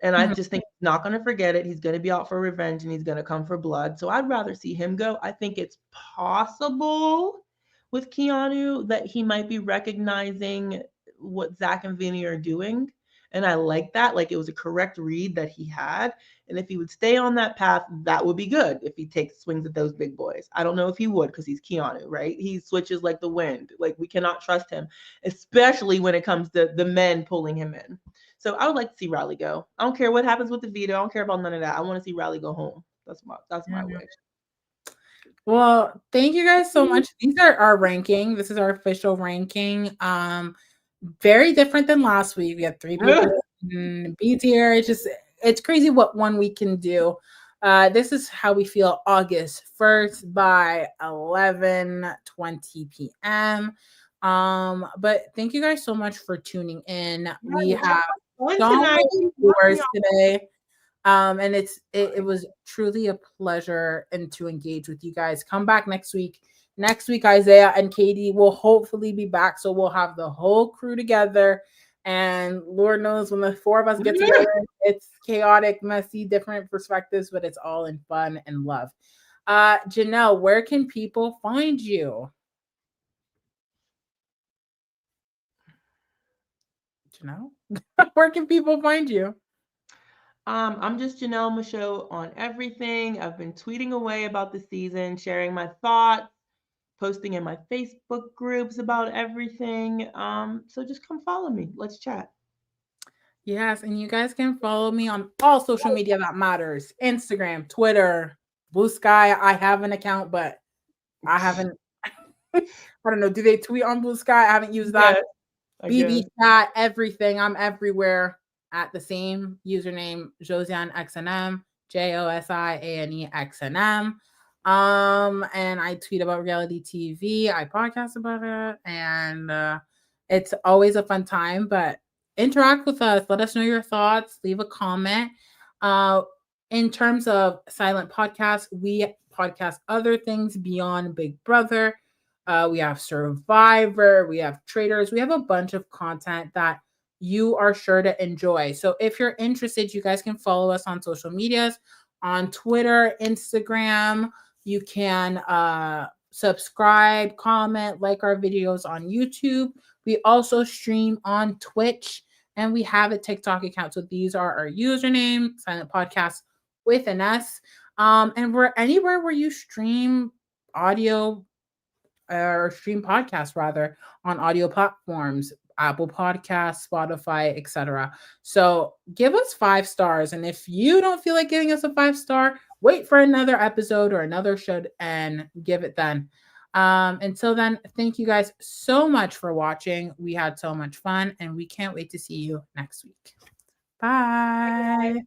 And I Mhm. just think he's not going to forget it. He's going to be out for revenge and he's going to come for blood. So I'd rather see him go. I think it's possible with Keanu that he might be recognizing what Zach and Vinny are doing. And I like that. Like it was a correct read that he had. And if he would stay on that path, that would be good if he takes swings at those big boys. I don't know if he would because he's Keanu, right? He switches like the wind. Like we cannot trust him, especially when it comes to the men pulling him in. So I would like to see Riley go. I don't care what happens with the veto. I don't care about none of that. I want to see Riley go home. That's my Yeah. wish. Well, thank you guys so much. These are our ranking. This is our official ranking. Very different than last week. We had 3 people in B tier. It's crazy what one week can do. This is how we feel August 1st by 11:20 p.m. But thank you guys so much for tuning in. We have so Tonight. many viewers today. And it was truly a pleasure and to engage with you guys. Come back next week. Next week, Isaiah and Katie will hopefully be back. So we'll have the whole crew together. And Lord knows when the 4 of us get together, it's chaotic, messy, different perspectives, but it's all in fun and love. Janelle, where can people find you? Janelle, where can people find you? I'm just Janelle Michaud on everything. I've been tweeting away about the season, sharing my thoughts, posting in my Facebook groups about everything. So just come follow me. Let's chat. Yes, and you guys can follow me on all social media that matters: Instagram, Twitter, Blue Sky. I have an account, but I haven't. I don't know. Do they tweet on Blue Sky? I haven't used that. Yes, I BB guess. chat, everything. I'm everywhere at the same username, Josiane XNM, JOSIANE XNM. And I tweet about reality TV. I podcast about it, and it's always a fun time. But interact with us. Let us know your thoughts. Leave a comment. Uh, in terms of silent podcasts, we podcast other things beyond Big Brother. We have Survivor, we have Traders, we have a bunch of content that you are sure to enjoy. So if you're interested, you guys can follow us on social medias, on Twitter, Instagram. You can subscribe, comment, like our videos on YouTube. We also stream on Twitch, and we have a TikTok account. So these are our username, Silent Podcast with an S. And we're anywhere where you stream audio or stream podcasts rather on audio platforms, Apple Podcasts, Spotify, etc. So give us 5 stars, and if you don't feel like giving us a 5 star, wait for another episode or another show and give it then. Until then, thank you guys so much for watching. We had so much fun, and we can't wait to see you next week. Bye.